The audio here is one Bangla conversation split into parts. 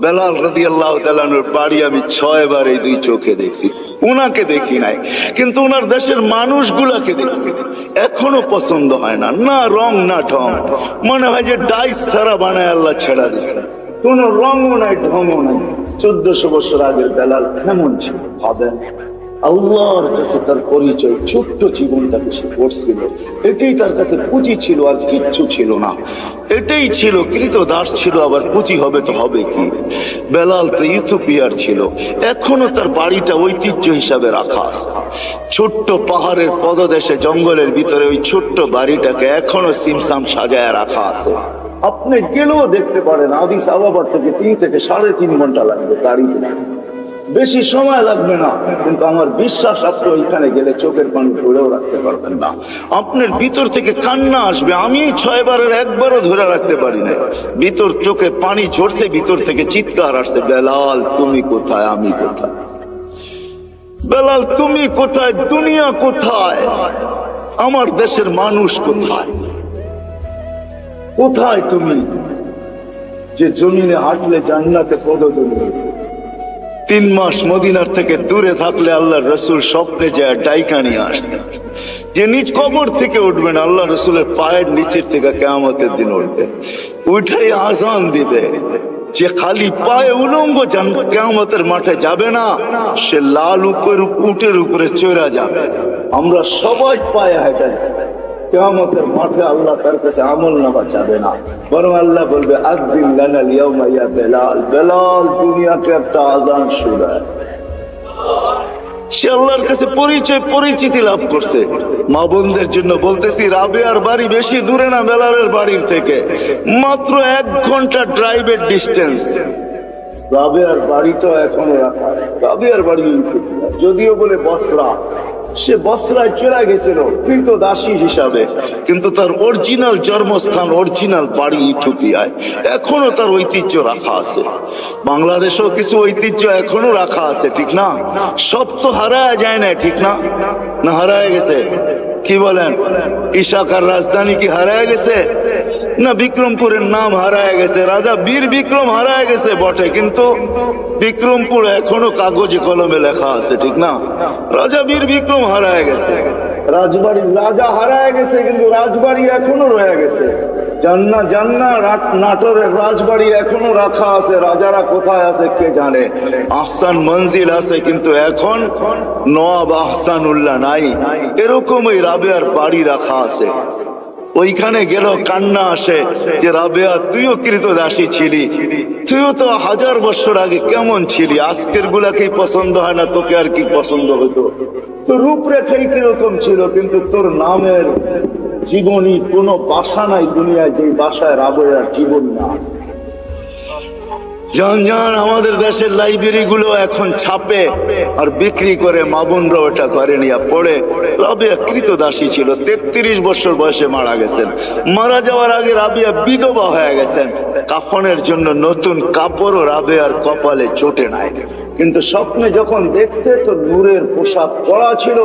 বেলাল রাদিয়াল্লাহু তাআলা আনহুর বাড়ি আমি 6 বার এই দুই চোখে দেখছি। উনাকে দেখি নাই, কিন্তু উনার দেশের মানুষগুলাকে দেখছি। এখনো পছন্দ হয় না, না রং না ঢং, মনে হয় যে ডাইস ছাড়া বানায় আল্লাহ ছেড়া দিছে। কোন রঙও নাই, ঢংও নাই। 1400 বছর আগের বেলাল কেমন ছিল ভাবেন। আল্লাহর কাছে তার পরিচয়, ছোট্ট জীবনটাকে সে করছিল, এটাই তার কাছে পুঁজি ছিল, আর কিচ্ছু ছিল না। এটাই ছিল কৃতদাস ছিল, আবার পুঁজি হবে তো হবে কি। বেলাল তো ইথিওপিয়ার ছিল, এখনো তার বাড়িটা ঐতিহ্য হিসাবে রাখা আছে। ছোট্ট পাহাড়ের পদদেশে জঙ্গলের ভিতরে ওই ছোট্ট বাড়িটাকে এখনো সিমসাম সাজায় রাখা আছে। আপনি গেলেও দেখতে পারেন, আদিস আবাবার থেকে 3 থেকে 3.5 ঘন্টা লাগবে গাড়িতে, বেশি সময় লাগবে না। কিন্তু আমার বিশ্বাস আপনি ওইখানে গেলে চোখের পানি ধরেও রাখতে পারবেন না, আপনার ভিতর থেকে কান্না আসবে। আমি 6 বারের একবারও ধরে রাখতে পারি না, ভিতর চোখে পানি ঝরছে, ভিতর থেকে চিৎকার আসছে, বেলাল তুমি কোথায়, আমি কোথায়, বেলাল তুমি কোথায়, দুনিয়া কোথায়, আমার দেশের মানুষ কোথায়, কোথায় তুমি যে জমিনে হাঁটলে জান্নাতে পদতলি। 3 মাস মদিনার থেকে দূরে থাকলে আল্লাহর রসুল স্বপ্নে যায় ডাইকা নিয়ে আসতেন, যে নিজ কবর থেকে উঠবেন, আল্লাহ রসুলের পায়ের নিচের থেকে কিয়ামতের দিন উঠবে, উঠাই আজান দিবে। যে খালি পায়ে উলঙ্গ কিয়ামতের মাঠে যাবে না, সে লাল উটের উপরে চড়া যাবে। আমরা সবাই পায়ে হেঁটে কিয়ামতের মাঠে আল্লাহ তার কাছে আমল নামা চাবে না, বরং আল্লাহ বলবে আযদিন লানা ইয়াউমা ইয়া বেলাল, বেলাল দুনিয়াকে একটা আযান শোনায়। সে আল্লাহর কাছে পরিচিতি লাভ করছে। মা বোনদের জন্য বলতেছি, রাবেয়ার বাড়ি বেশি দূরে না বেলালের বাড়ির থেকে, মাত্র 1 ঘন্টা ড্রাইভের ডিস্টেন্স। রাবেয়ার বাড়িটা এখনো রাখা, রাবেয়ার বাড়ি যদিও বলে বসরা, সে বসরায় চলে গেছিল কৃতদাসী হিসাবে, কিন্তু তার অরিজিনাল জন্মস্থান, অরিজিনাল বাড়ি ইথিওপিয়ায়। এখনো তার ঐতিহ্য রাখা আছে। বাংলাদেশেও কিছু ঐতিহ্য এখনো রাখা আছে, ঠিক না? সব তো হারায় যায় না, ঠিক না? না হারায় গেছে? কি বলেন? ইশাকার রাজধানী কি হারায় গেছে? না বিক্রমপুরের নাম হারায় গেছে, রাজা বীর বিক্রম হারায় গেছে বটে, কিন্তু বিক্রমপুর এখনো কাগজে কলমে লেখা আছে, ঠিক না? রাজা বীর বিক্রম হারায় গেছে, রাজবাড়ির রাজা হারায় গেছে, কিন্তু রাজবাড়ি এখনো রয়ে গেছে। নাটোরের রাজবাড়ি এখনো রাখা আছে, রাজারা কোথায় আছে কে জানে। আহসান মঞ্জিল আছে, কিন্তু এখন নওয়াব আহসানুল্লাহ নাই। এরকমই রাবেয়ার বাড়ি রাখা আছে। ওইখানে গেল কান্না আসে যে রাবেয়া তুইও কৃতদাসী ছিলি, তুইও তো 1000 বছর আগে কেমন ছিলি, আজকের গুলাকেই পছন্দ হয় না, তোকে আর কি পছন্দ হতো? তোর রূপরেখাই কিরকম ছিল, কিন্তু তোর নামের জীবনী কোনো বাসা নাই দুনিয়ায় যে বাসায় রাবেয়ার জীবন না। জান আমাদের দেশের লাইব্রেরি গুলো এখন ছাপে আর বিক্রি করে, মা বোনরা ওটা করে নিয়ে পড়ে। রাবেয়া কৃতদাসী ছিল, 33 বছর বয়সে মারা গেছেন। মারা যাওয়ার আগে রাবেয়া বিধবা হয়ে গেছেন। কাফনের জন্য নতুন কাপড়ও রাবেয়ার কপালে জোটে নাই, কিন্তু স্বপ্নে যখন দেখছে তো নূরের পোশাক পরা ছিল।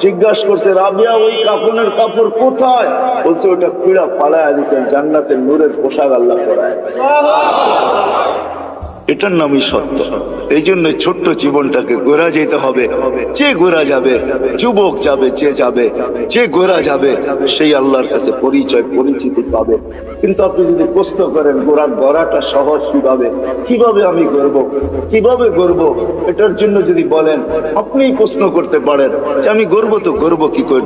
জিজ্ঞাসা করছে, রাবেয়া ওই কাফনের কাপড় কোথায়? বলছে ওটা পিড়া ফালায় দিয়েছেন, জান্নাতের নূরের পোশাক আল্লাহ পরায়। এটার নামই সত্য। এই জন্য ছোট্ট জীবনটাকে গোরা যেতে হবে। যে গোরা যাবে, যুবক যাবে, যে গোরা যাবে সেই আল্লাহর কাছে পরিচিতি পাবে। কিন্তু আপনি যদি প্রশ্ন করেন গড়াটা সহজ কিভাবে আমি কিভাবে গড়ব, এটার জন্য যদি বলেন, আপনিই প্রশ্ন করতে পারেন যে আমি গড়ব তো গড়ব কি করে।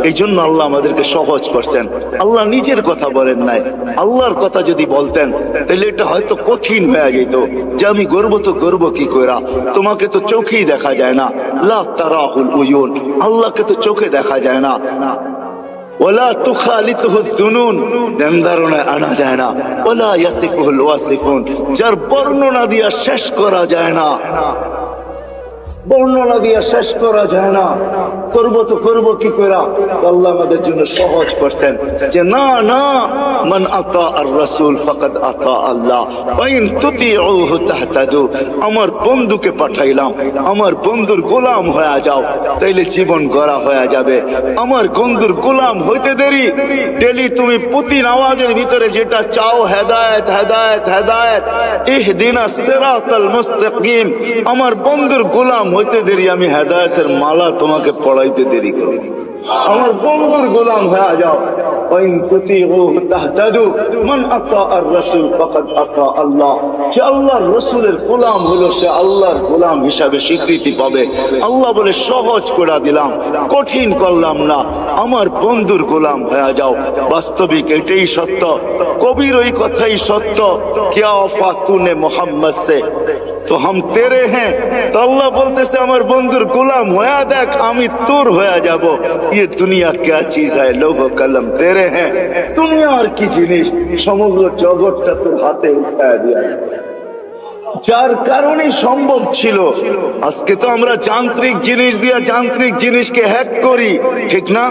এই জন্য আল্লাহ আমাদেরকে সহজ করছেন। আল্লাহ নিজের কথা বলেন নাই, আল্লাহর কথা যদি বলতেন তাহলে এটা হয়তো কঠিন হয়ে যেত যে আমি গর্ব তো গর্ব কি কইরা, তোমাকে তো চোখেই দেখা যায় না। লা তারাহুল উয়ুন, আল্লাহকে তো চোখে দেখা যায় না। ওয়ালা তুখালিতুহু যুনুন, ধ্যান ধারণায় আনা যায় না। ওয়ালা ইয়াসিফুল ওয়াসিফুন, যার বর্ণনা দিয়া শেষ করা যায় না। বর্ণনা দিয়ে শেষ করা যায় না। করবো কি করে? আল্লাহ আমাদের জন্য সহজ করছেন যে না না, মান আতা আর রাসূল ফাকাদ আতা আল্লাহ ওয়া ইন তুতিউহু তাহতাদু। আমার বন্ধুকে পাঠাইলাম, আমার বন্ধুর গোলাম হয়ে যাও, তাইলে জীবন গড়া হয়ে যাবে। আমার বন্ধুর গোলাম হইতে দেরি, ডেলি তুমি প্রতি নামাজের ভিতরে যেটা চাও, হেদায়েত হেদায়েত হেদায়েত, ইহদিনাস সিরাতাল মুস্তাকিম, আমার বন্ধুর গোলাম হইতে দেরি, আমি হেদায়েতের মালা তোমাকে পড়াইতে দেরি করব। আমার বন্ধুর গোলাম হয়ে যাও। ওয়াইন তুতিউহু তাহতাদু, মান আতা আর রাসূল ফাকাদ আতা আল্লাহ। যে আল্লাহর রাসূলের গোলাম হলো সে আল্লাহর গোলাম হিসাবে স্বীকৃতি পাবে। আল্লাহ বলে সহজ করে দিলাম, কঠিন করলাম না, আমার বন্ধুর গোলাম হয়ে যাও। বাস্তবিক এটাই সত্য, কবির ওই কথাই সত্য, क्या वफा तूने मोहम्मद से तो हम तेरे हैं। तो अल्लाह बोलते আমার বন্ধুর গোলাম হয়ে দেখ, আমি তোর হয়ে যাব। ये दुनिया क्या चीज है, लोगो कलम तेरे हैं। দুনিয়া আর কি জিনিস, সমগ্র জগৎটা তোর হাতে উঠায় দিয়া, যার কারণে সম্ভব ছিল। আজকে তো আমরা যান্ত্রিক জিনিস দিয়া যান্ত্রিক জিনিসকে হ্যাক করি, ঠিক না?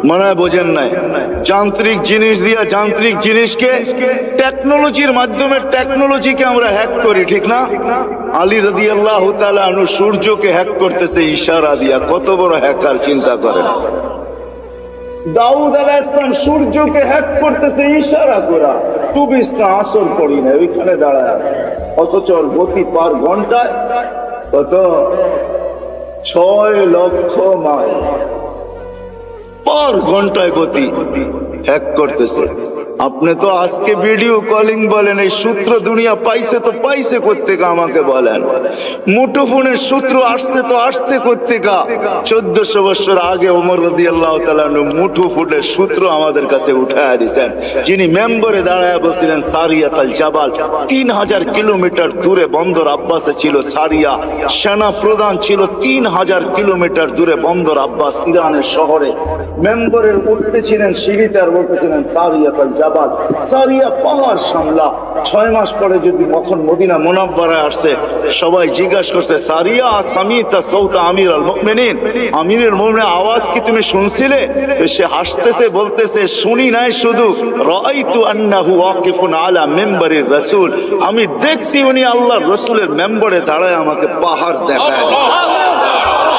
মনে হয় বোঝেন নাই? যান্ত্রিক জিনিস দিয়া যান্ত্রিক জিনিসকে, টেকনোলজির মাধ্যমে টেকনোলজিকে আমরা হ্যাক করি, ঠিক না? আলী রাদিয়াল্লাহু তাআলা আনহু সূর্যকে হ্যাক করতেছে ইশারা দিয়া, কত বড় হ্যাকার চিন্তা করেন। দাউদ আলাইহিস সালাম সূর্যকে হ্যাক করতেছে ইশারা করা, তুবিস্তা আসর পড়ি না ওইখানে দাঁড়ায়, অথচ গতি পার ঘন্টায় কত 6 লক্ষ মাইল পার ঘন্টায় গতি হ্যাক করতেছে। আপনি তো আজকে ভিডিও কলিং বলেন, এই সূত্র দুনিয়া পাইছে তো পাইছে কোত্থেকে আমাকে বলেন? মুঠোফোনের সূত্র আসছে তো আসছে কোত্থেকে? 1400 বছর আগে ওমর রাদিয়াল্লাহু তাআলা মুঠোফোনের সূত্র আমাদের কাছে উঠায়া দিয়েছেন। যিনি মেম্বরে দাঁড়ায় বলছিলেন সারিয়াত আল জাবাল, 3000 কিলোমিটার দূরে বন্দর আব্বাসে ছিল সারিয়া, সেনা প্রধান ছিল 3000 কিলোমিটার দূরে বন্দর আব্বাস ইরানের শহরে। মেম্বরের উঠতেছিলেন সিঁড়িতে আর বলতেছিলেন সারিয়াত আল জাবাল, সারিয়া পাহাড় সামলা। 6 মাস পরে যদি কখন মদিনা মুনাওয়ারায় আসছে, সবাই জিজ্ঞাসা করছে সারিয়া সামিতা সাউতা আমির আল মুমিনিন, আমিরুল মুমিনিনের আওয়াজ কি তুমি শুনছিলে? তো সে হাসতেছে, বলতেছে শুনি নাই, শুধু রাআইতু আন্নাহু ওয়াকিফুন আলা মিম্বারির রাসূল, আমি দেখছি উনি আল্লাহর রাসূলের মেম্বরে দাঁড়ায় আমাকে পাহাড় দেখায়।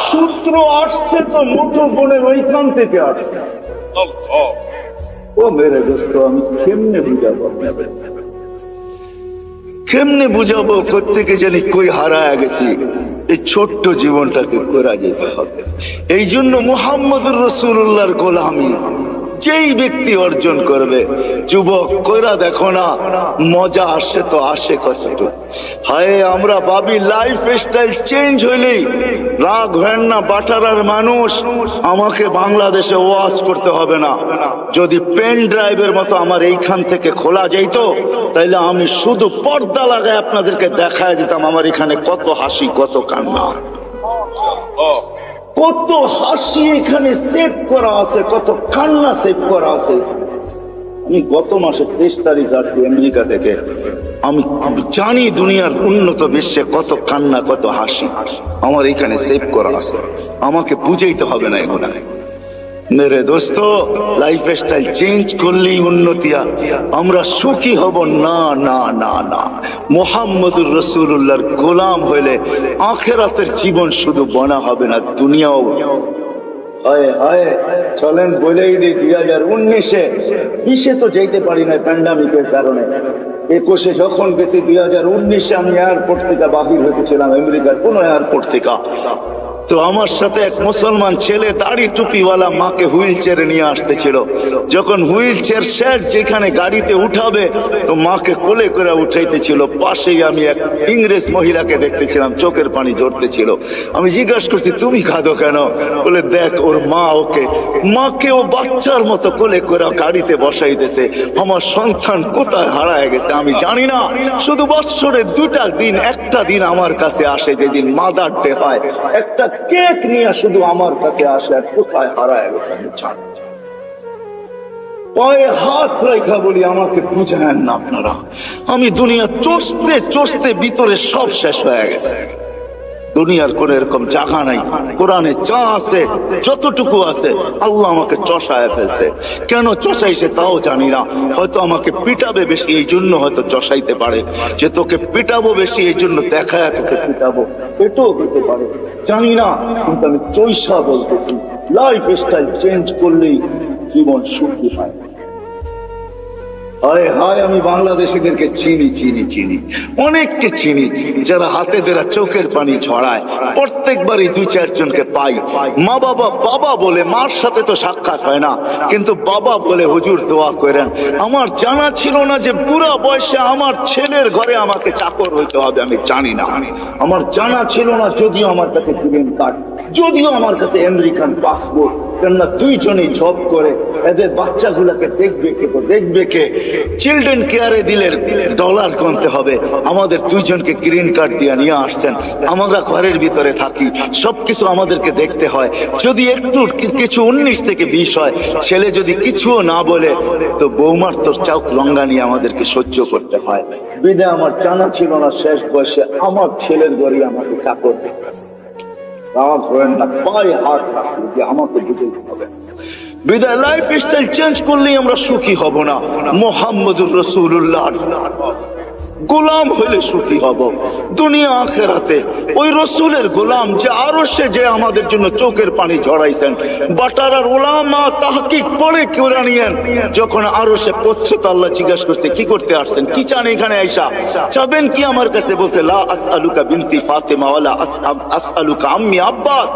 সূত্র আসছে তো মুঠোফোনের ওইখান থেকে আসছে। ও মেরে দোস্ত, আমি কেমনে বুঝাবো কোত্থেকে জানি কই হারায় গেছি। এই ছোট্ট জীবনটাকে করা যেতে হবে। এই জন্য মুহাম্মদুর রাসূলুল্লাহর গোলামি যেই ব্যক্তি অর্জন করবে, যুবক কইরা দেখো না, মজা আসে তো আসে কতটুকু। হায় আমরা ভাবি লাইফ স্টাইল চেঞ্জ হইলেই রাগ হয় না। বাটারার মানুষ, আমাকে বাংলাদেশে ওয়াজ করতে হবে না। যদি পেন ড্রাইভের মতো আমার এইখান থেকে খোলা যেত, তাইলে আমি শুধু পর্দা লাগায় আপনাদেরকে দেখায় দিতাম আমার এখানে কত হাসি, কত কান্না, কত হাসি এখানে সেভ করা আছে, কত কান্না সেভ করা আছে। আমি গত মাসে 23 তারিখ আসছি আমেরিকা থেকে। আমি জানি দুনিয়ার উন্নত বিশ্বে কত কান্না, কত হাসি আমার এখানে সেভ করা আছে। আমাকে বুঝাইতে হবে না এগুলা। মেরে দোস্ত, লাইফ স্টাইল চেঞ্জ করলেই উন্নতি, আমরা সুখী হব না না না না। মুহাম্মদুর রাসূলুল্লাহর গোলাম হইলে আখিরাতের জীবন শুধু বনা হবে না, দুনিয়াও। হায় হায়, চলেন বলেই দিই 2019-এ 20-এ তো যেতে পারি না প্যান্ডামিকের কারণে। 21-এ যখন গেছি, 2019-এ আমি এয়ারপোর্ট থেকে বাহির হয়েছিলাম, আমেরিকার কোন এয়ারপোর্ট থেকে। তো আমার সাথে এক মুসলমান ছেলে দাড়ি টুপিওয়ালা মাকে হুইল চেয়ারে নিয়ে আসতেছিল। যখন হুইল চেয়ার শেষ যেখানে গাড়িতে উঠাবে, তো মাকে কোলে করে উঠাইতেছিল। পাশেই আমি এক ইংরেজ মহিলাকে দেখতেছিলাম, চোখের পানি ঝরতেছিল। আমি জিজ্ঞাসা করছি তুমি কাঁদো কেন? বলে দেখ ওর মা মাকে ও বাচ্চার মতো কোলে করে গাড়িতে বসাইতেছে। আমার সন্তান কোথায় হারায় গেছে আমি জানি না। শুধু বৎসরে 2টা দিন, একটা দিন আমার কাছে আসে, যেদিন মাদার ডে হয়, একটা কেক নিয়ে শুধু আমার কাছে আসে, আর কোথায় হারায় গেছে আমি জানি। পায়ে হাত রেখা বলি আমাকে বুঝায়েন না আপনারা। আমি দুনিয়া চষতে চষতে ভিতরে সব শেষ হয়ে গেছে। দুনিয়ার কোন এরকম জায়গা নাই। কোরআনে যা আছে, যতটুকু আছে, আল্লাহ আমাকে চষায় ফেলছে। কেন চষাইছে তাও জানি না। হয়তো আমাকে পিটাবে বেশি, এই জন্য হয়তো চষাইতে পারে, যে তোকে পিটাবো বেশি এই জন্য দেখায় তোকে পিটাবো, এটাও হতে পারে, জানি না। কিন্তু আমি চৈষা বলতেছি, লাইফ স্টাইল চেঞ্জ করলেই জীবন সুখী হয়। হায় হায়, আমি বাংলাদেশিদেরকে চিনি চিনি চিনি, অনেককে চিনি, যারা হাতে ধরা চোখের পানি ছড়ায়। প্রত্যেকবারই 2-4 জনকে পাই। মা বাবা বাবা বলে, মার সাথে তো সাক্ষাৎ হয় না, কিন্তু বাবা বলে হুজুর দোয়া করেন। আমার জানা ছিল না যে বুড়া বয়সে আমার ছেলের ঘরে আমাকে চাকর হইতে হবে, আমি জানি না। আমার জানা ছিল না, যদিও আমার কাছে গ্রিন কার্ড, যদিও আমার কাছে আমেরিকান পাসপোর্ট, কেননা 2 জনেই জব করে, এদের বাচ্চাগুলোকে দেখবে কে, তো দেখবে কে। চিলড্রেন কেয়ারে দিলে ডলার গুনতে হবে, আমাদের 2 জনকে গ্রিন কার্ড দিয়ে নিয়ে আসছেন। আমরা ঘরের ভিতরে থাকি, সবকিছু আমাদেরকে দেখতে হয়। যদি একটু কিছু 19 থেকে 20 হয়, ছেলে যদি কিছুও না বলে, তো বৌমার তোর চৌক লঙ্গা নিয়ে আমাদেরকে সহ্য করতে হয়। বিদে আমার জানা ছিল না শেষ বয়সে আমার ছেলের ঘরে আমাকে চাকর, রাগ হয় না, পায়ে হাত রাখি যে আমাকে বুঝতে হবে। বিদায় লাইফ স্টাইল চেঞ্জ করলেই আমরা সুখী হব না। মুহাম্মদুর রাসূলুল্লাহ গোলাম হইলে সুখী হব দুনিয়া আখেরাতে। ওই রসুলের গোলাম যে আরশে যে আমাদের জন্য চোখের পানি ঝরাইছেন। বাটারার উলামা তাহকিক পড়ে কোরআনিয়ান যখন আরশে পৌঁছে, তো আল্লাহ জিজ্ঞাসা করছে কি করতে আসছেন, কি চান এখানে আইসা, চাবেন কি আমার কাছে? বলছে লা আসআলুকা বিনতি ফাতেমা ওয়ালা আসআলুকা আম্মি আব্বাস,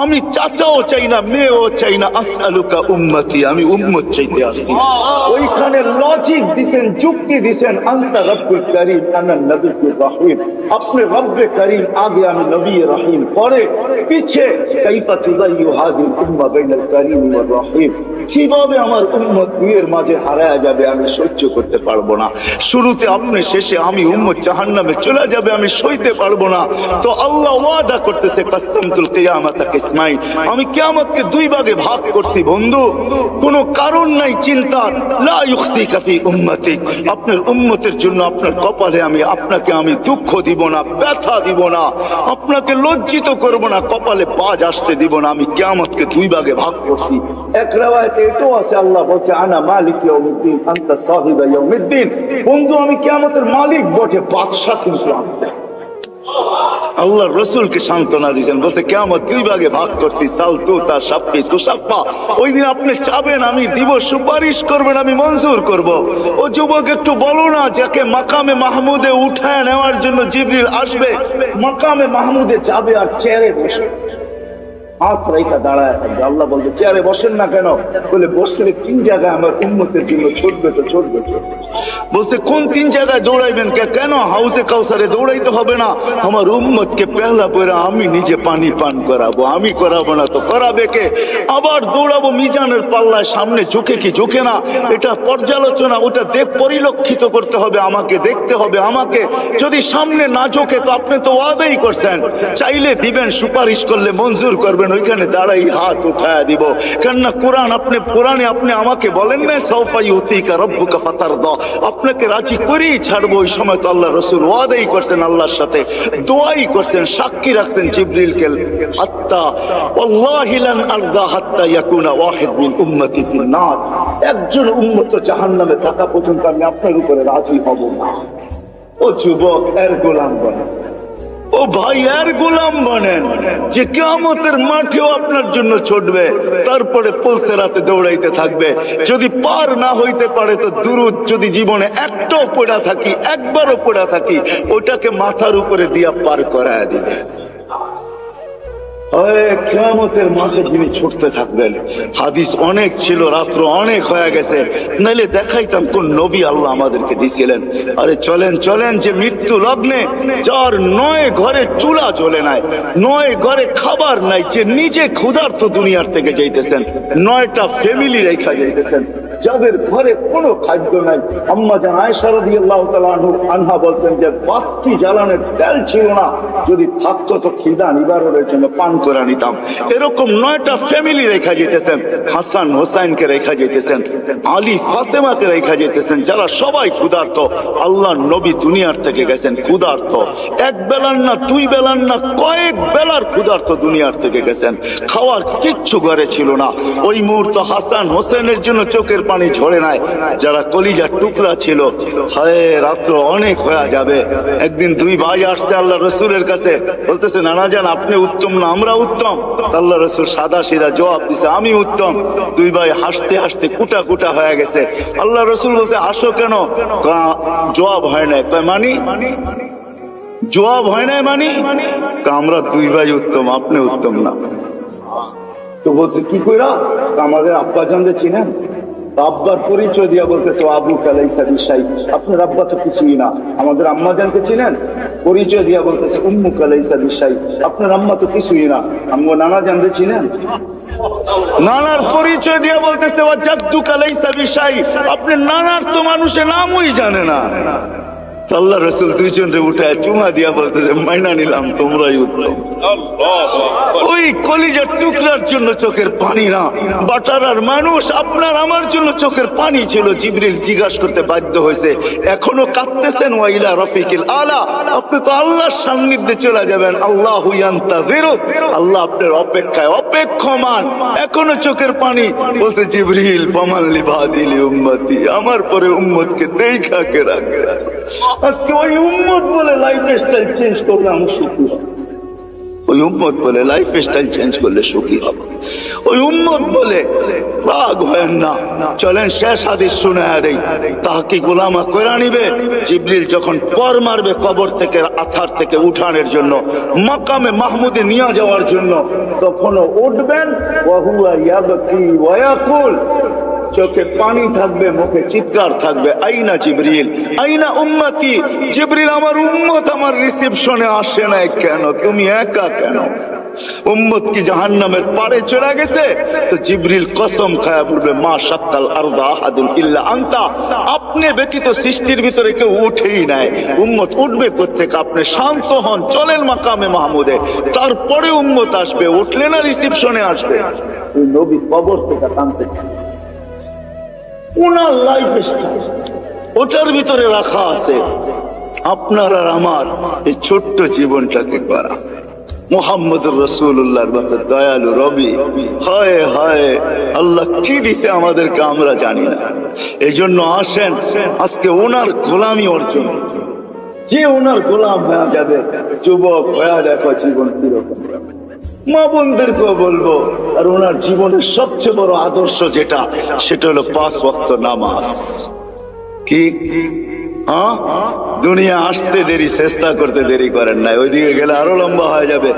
আমি চাচাও চাই না, মেয়েও চাই না, আসআলুকা উম্মতি, আমি উম্মত চাইতে আসছি। ওইখানে লজিক দিছেন, যুক্তি দিছেন, আনতা রব্বুল কারীম আনা নবিয়্যুর রহিম, আপনি রব্বে করিম আগে, আমি নবী রহিম পরে, পিছে কাইফা তুদাইয়ু হাযিল উম্মাহ বাইনাল কারীম ওয়ার রহিম, কিভাবে আমার উম্মত দুইয়ের মাঝে হারায় যাবে, আমি সহ্য করতে পারবো না। শুরুতে আপনি, শেষে আমি, উম্মত জাহান্নামে চলে যাবে, আমি সইতে পারবো না। তো আল্লাহ ওয়াদা করতেছে কাসসামতুল কিয়ামাতা কিসমাইন, আমি কিয়ামতকে 2 ভাগে ভাগ করছি বন্ধু, কোনো কারণ নাই চিন্তার। লা ইউখসিকা ফি উম্মতিক, আপনার উম্মতের জন্য আপনার কপালে আপনাকে আমি দুঃখ দিব না, ব্যথা দিব না, আপনাকে লজ্জিত করব না, কপালে বাজ আসতে দিব না। আমি কিয়ামতকে 2 ভাগে ভাগ করছি। এক riwayate এটাও আছে, আল্লাহ বলছে আনা মালিক ইয়াউমিদ্দিন আনতা সাহিবা ইয়াউমিদ্দিন, বন্ধু আমি কিয়ামতের মালিক বটে, বাদশা কিন্তু আমি। আল্লাহ রসুলকে সান্ত্বনা দিয়েছেন, বলছে কিয়ামত 2 ভাগে ভাগ করছি, সাল তুতা শাফি তুশাফা, ওই দিন আপনি চাবেন আমি দিব, সুপারিশ করবেন আমি মঞ্জুর করব। ও যুবক একটু বলো না, যাকে মাকামে মাহমুদে উঠায় নেওয়ার জন্য জিবরিল আসবে, মাকামে মাহমুদে যাবে আর চেয়ারে বসবে, হাত রেখা দাঁড়ায় থাকবে। আল্লাহ বলবে চেয়ারে বসেন না কেন? বলে বসলে 3 জায়গায় আমার উম্মতের জন্য ছুটবে, তো ছুটবে। বলছে কোন 3 জায়গায় দৌড়াইবেন? কেন হাউসে কাউসারে দৌড়াইতে হবে না, আমার উম্মতকে পেহলা পয়রা আমি নিজে পানি পান করাবো, আমি করাবো না তো করাবে কে? আবার দৌড়াবো মিজানের পাল্লায়, সামনে ঝুঁকে কি ঝুঁকে না, এটা পর্যালোচনা, ওটা পরিলক্ষিত করতে হবে আমাকে, দেখতে হবে আমাকে। যদি সামনে না ঝুঁকে তো আপনি তো ওয়াদাই করছেন, চাইলে দিবেন, সুপারিশ করলে মঞ্জুর করবেন, ওইখানে দাঁড়াই হাত উঠায় দিব। কেননা কোরআনে আপনি আমাকে বলেন না সাউফা ইউতিকা রাব্বুকা ফাতারদা, আপনাকে রাজি করেই ছাড়বো। ওই সময় তো আল্লাহ রসুল ওয়াদাই করছেন, আল্লাহর সাথে দোয়াই করছেন, সাক্ষী রাখছেন জিবরিলকে, হাত্তা ওয়াল্লাহি লান আরদা হাত্তা ইয়াকুনা ওয়াহিদ মিন উম্মতি ফিন নার, একজন উম্মত জাহান্নামে থাকা পর্যন্ত আমি আপনার উপরে রাজি হব না। ও যুবক, এর গোলাম বনেন, ও ভাই এর গোলাম বনেন, যে কিয়ামতের মাঠেও আপনার জন্য ছুটবে, তারপরে পুলসেরাতে দৌড়াইতে থাকবে। যদি পার না হইতে পারে তো দুরুদ, যদি জীবনে একটাও পড়া থাকি, একবারও পড়া থাকি, ওটাকে মাথার উপরে দিয়া পার করায় দিবে। কিয়ামতের মাঠে যিনি ছুটতে থাকবেন। হাদিস অনেক ছিল, রাত্র অনেক হয়ে গেছে, নাইলে দেখাইতাম কোন নবী আল্লাহ আমাদেরকে দিছিলেন। আরে চলেন চলেন, যে মৃত্যু লগ্নে, যার 9 ঘরে চুলা জ্বলে নাই, 9 ঘরে খাবার নাই, যে নিজে ক্ষুধার্ত দুনিয়ার থেকে যাইতেছেন, 9টা ফ্যামিলি রেখা যাইতেছেন, যাদের ঘরে কোনো খাদ্য নাই। আম্মা জান আয়েশা রাদিয়াল্লাহু তাআলা আনহা বলছেন যে বাতি জ্বালানোর তেল ছিল না, যদি থাকতো তো খিদা নিবারণের জন্য পান করে নিতাম। এরকম 9টা ফ্যামিলি রেখা যেতেছেন, হাসান হোসাইনকে রেখা যেতেছেন, আলী ফাতেমাকে রেখা যেতেছেন, যারা সবাই ক্ষুধার্ত। আল্লাহর নবী দুনিয়ার থেকে গেছেন ক্ষুধার্ত, এক বেলার না দুই বেলার না কয়েক বেলার ক্ষুধার্ত দুনিয়ার থেকে গেছেন। খাওয়ার কিচ্ছু ঘরে ছিল না। ওই মুহূর্ত হাসান হোসেনের জন্য চোখের পানি ঝরে নাই। যারা কলিজার টুকরা ছিল, হায় রাত্র অনেক হয়ে যাবে। একদিন দুই ভাই আসছে আল্লাহ রসুলের কাছে, বলতেছে নানা জান আপনি উত্তম না আমরা উত্তম? আল্লাহ রসুল সাদা সিধা জবাব দিছে আমি উত্তম। দুই ভাই হাসতে হাসতে কুটা কুটা হয়ে গেছে। আল্লাহ রসুল বলছে হাসো কেন? জবাব হয় না। মানি জবাব হয় না মানি আমরা দুই ভাই উত্তম, আপনি উত্তম না। তো বলছে কি কইরা? আমাদের আব্বা জানতে চিনেন? আব্বার পরিচয় দিয়া বলতেছে আবু কালাইসা বিশাই, আপনার আব্বা তো কিছুই না। আমাদের আম্মা জানতে চিনেন? পরিচয় দিয়া বলতেছে উম্মু কালাইসা বিশাই, আপনার আম্মা তো কিছুই না। আম্মু নানা জানতে চিনেন? নানার পরিচয় দিয়া বলতেছে ওয়া জাদ্দু কালাইসা বিশাই, আপনি নানার তো মানুষের নামই জানে না। আল্লাহ রসুল দুইজনরে উঠায় চুমা দিয়া বলতেছে মাইনা নিলাম তোমরাই উত্তম। ওই কলিজার টুকরার জন্য চোখের পানি না, বাটারার মানুষ আপনার আমার জন্য চোখের পানি ছিল। জিবরিল জিজ্ঞাসা করতে বাধ্য হয়েছে এখনো কাঁদতেছেন? ওয়াইলা রফিকিল আলা, আপনি তো আল্লাহর সান্নিধ্যে চলে যাবেন। আল্লাহু ইয়ান্তাযিরুক, আল্লাহ আপনার অপেক্ষায় অপেক্ষমান, এখনো চোখের পানি। বলছে জিবরিল ফামান লিবাদিলি উম্মতি, আমার পরে উম্মতকে দেখা কে রাখবে। আজকে ওই উম্মত বলে লাইফ স্টাইল চেঞ্জ করলে আমি সুখী হব। ওই উম্মত বলে লাইফ স্টাইল চেঞ্জ করলে সুখী হব। ওই উম্মত বলে রাগ হয় না। চলেন শেষ হাদিস শুনায়া দেই, তাহকিক উলামা কইরা নিবে। জিবরিল যখন পর মারবে কবর থেকে আথার থেকে উঠানোর জন্য, মাকামে মাহমুদে নিয়ে যাওয়ার জন্য, তখনও উঠবেন ওয়া হুয়া ইয়াবকি ওয়া ইয়াকুল, চোখে পানি থাকবে, মুখে চিৎকার থাকবে আইনা জিবরিল আইনা উম্মতি। জিবরিল আমার উম্মত আমার রিসেপশনে আসে না কেন? তুমি একা কেন? উম্মত কি জাহান্নামের পাড়ে চলে গেছে? তো জিবরিল কসম খায়া বলবে মা শাক্কাল আরদা আহাদুন ইল্লা আনতা, আপনি ব্যতীত সৃষ্টির ভিতরে কেউ উঠেই নাই। উম্মত উঠবে কোত্থেকে? আপনি শান্ত হন, চলেন মাকামে মাহমুদে, তারপরে উম্মত আসবে। উঠলে না রিসেপশনে আসবে। ওই নবী কবর থেকে টানতে ওনার লাইফ স্টাইল ওটার ভিতরে রাখা আছে। আপনার আর আমার এই ছোট্ট জীবনটাকে করা মুহাম্মদুর রাসূলুল্লাহর মতো দয়ালু রবি, হায় হায় আল্লাহ কি দিছে আমাদেরকে আমরা জানি না। এই জন্য আসেন আজকে ওনার গোলামি অর্জন, যে ওনার গোলাম হয়ে যাবে। যুবক হয়ে দেখো জীবন কিরকম। মা বোনদেরকেও বলবো, আর ওনার জীবনের সবচেয়ে বড় আদর্শ যেটা, সেটা হলো 5 ওয়াক্ত নামাজ। কি দুনিয়া আসতে দেরি, চেষ্টা করতে দেরি করেন নাই। ওইদিকে গেলে আরো লম্বা হয়ে যাবে।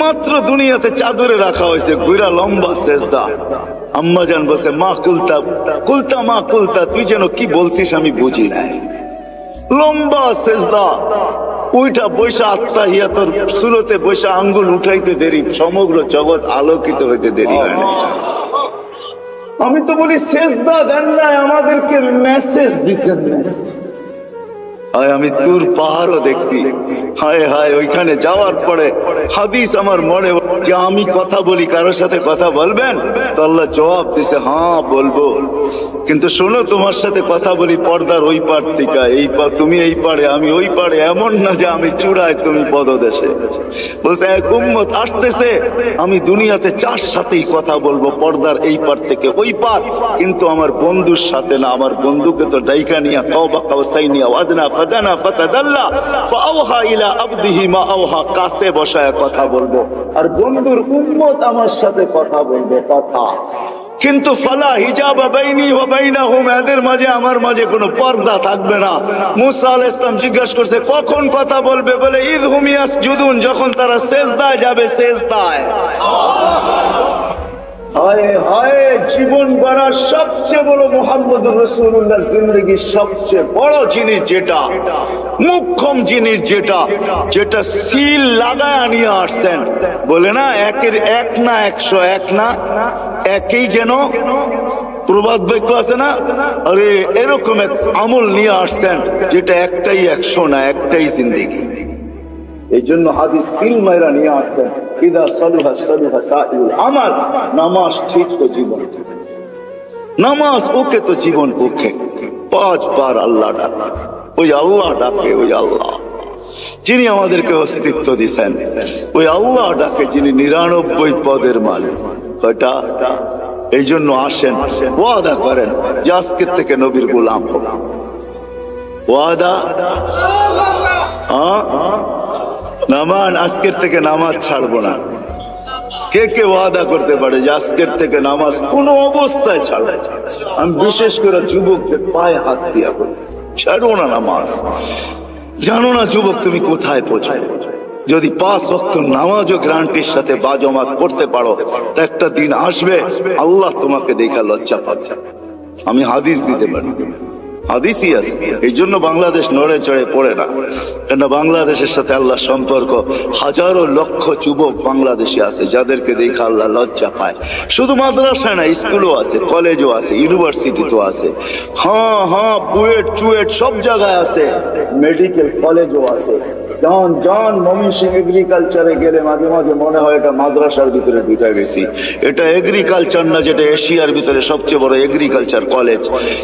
মাত্র দুনিয়াতে চাদরে রাখা হয়েছে, গুইরা লম্বা সেজদা। আম্মা জান বসে মা কুলতা কুলতা মা কুলতা, তুই যেন কি বলছিস আমি বুঝি নাই। লম্বা সেজদা, ওইটা বৈশা আত্মাহিয়াতর সুরতে বৈশা আঙ্গুল উঠাইতে দেরি, সমগ্র জগৎ আলোকিত হইতে দেরি হয় না। আমি তো বলি সেজদা দেন নাই, আমাদেরকে মেসেজ দিচ্ছেন। হায় আমি তুর পাহাড়ও দেখছি, হায় হায় ওইখানে যাওয়ার পরে হাদিস আমার মনে যে আমি কথা বলি, কারোর সাথে কথা বলবেন? তো আল্লাহ জবাব দিছে হ্যাঁ বলবো, কিন্তু শোনো তোমার সাথে কথা বলি পর্দার ওই পার থেকে, তুমি এই পারে আমি ওই পারে, এমন না যে আমি চূড়ায় তুমি পদদেশে। বলছে এক উম্মত আসতেছে, আমি দুনিয়াতে 4 সাথেই কথা বলবো, পর্দার এই পার থেকে ওই পার, কিন্তু আমার বন্ধুর সাথে না। আমার বন্ধুকে তো ডাইকা নিয়া কাওবা কাওসাইনিয়া ওয়াদনা ফাদানা ফাতাদাল্লা ফাআওহা ইলা আবদিহি মা আওহা, কাছে বসায় কথা বলবো, আর বন্ধুর উম্মত আমার সাথে কথা বলবে কথা। কিন্তু ফালা হিজাবা বাইনি ওয়া বাইনাহুম, এদের মাঝে আমার মাঝে কোনো পর্দা থাকবে না। মুসা আলাইহিস সালাম জিজ্ঞাসা করছে কখন কথা বলবে? বলে ইযহুম ইয়াসজুদুন, যখন তারা সিজদায় যাবে। সিজদায় হায় হায়, জীবন গড়ার সবচেয়ে বড় মুহাম্মদুর রাসূলুল্লাহর জিন্দেগির সবচেয়ে বড় জিনিস যেটা, মুখ্যম জিনিস যেটা, যেটা সিল লাগায় নিয়ে আসছেন। বলে না একের 1 না 101 না, একই যেন প্রবাদ বাক্য আছে না, আরে এরকম এক আমল নিয়ে আসছেন যেটা একটাই 100 না, একটাই জিন্দেগি। এই জন্য হাদিস সিল মাইরা নিয়ে আসছেন, ইদা সালুহা সালুহা সাইরুল আমাল। নামাজ ঠিক তো জীবন, নামাজ ওকে তো জীবন ওকে। 5 বার আল্লাহ ডাকে, ওই আল্লাহ ডাকে, ওই আল্লাহ যিনি আমাদেরকে অস্তিত্ব দিয়েছেন, ওই আল্লাহ ডাকে যিনি 99 পদের মালিক। কয়টা? এই জন্য আসেন, ওয়াদা করেন যে আজকের থেকে নবীর গোলাম হোক। ওয়াদা নামান, আজকের থেকে নামাজ ছাড়বো না। কে কে ওয়াদা করতে পারে যে আজকের থেকে নামাজ কোনো অবস্থায় ছাড়বো? আমি বিশেষ করে যুবকদের পায়ে হাত দিয়া বলি, ছাড়বো না নামাজ। জানো না যুবক তুমি কোথায় পৌঁছবে? যদি 5 ওয়াক্ত নামাজও গ্যারান্টির সাথে বাজমাত করতে পারো, তো একটা দিন আসবে আল্লাহ তোমাকে দেখা লজ্জা পাবে। আমি হাদিস দিতে পারি, হাদিসই আছে। এই জন্য বাংলাদেশ নড়ে চড়ে পড়ে না, কেন বাংলাদেশের সাথে আল্লাহ সম্পর্ক। হাজারো লক্ষ যুবক বাংলাদেশে আছে যাদেরকে দেখে আল্লাহ লজ্জা পায়। শুধু মাদ্রাসায় না, স্কুলও আছে, কলেজও আছে, ইউনিভার্সিটিতেও আছে। হ্যাঁ হ্যাঁ, বুয়েট চুয়েট সব জায়গায় আছে, মেডিকেল কলেজও আছে। জন ময়মনসিংহ এগ্রিকালচারে গেলে মাঝে মাঝে মনে হয় এটা মাদ্রাসার ভিতরে ঢুকে গেছি। এটা এগ্রিকালচার না, যেটা এশিয়ার ভিতরে সবচেয়ে বড় এগ্রিকালচার কলেজ,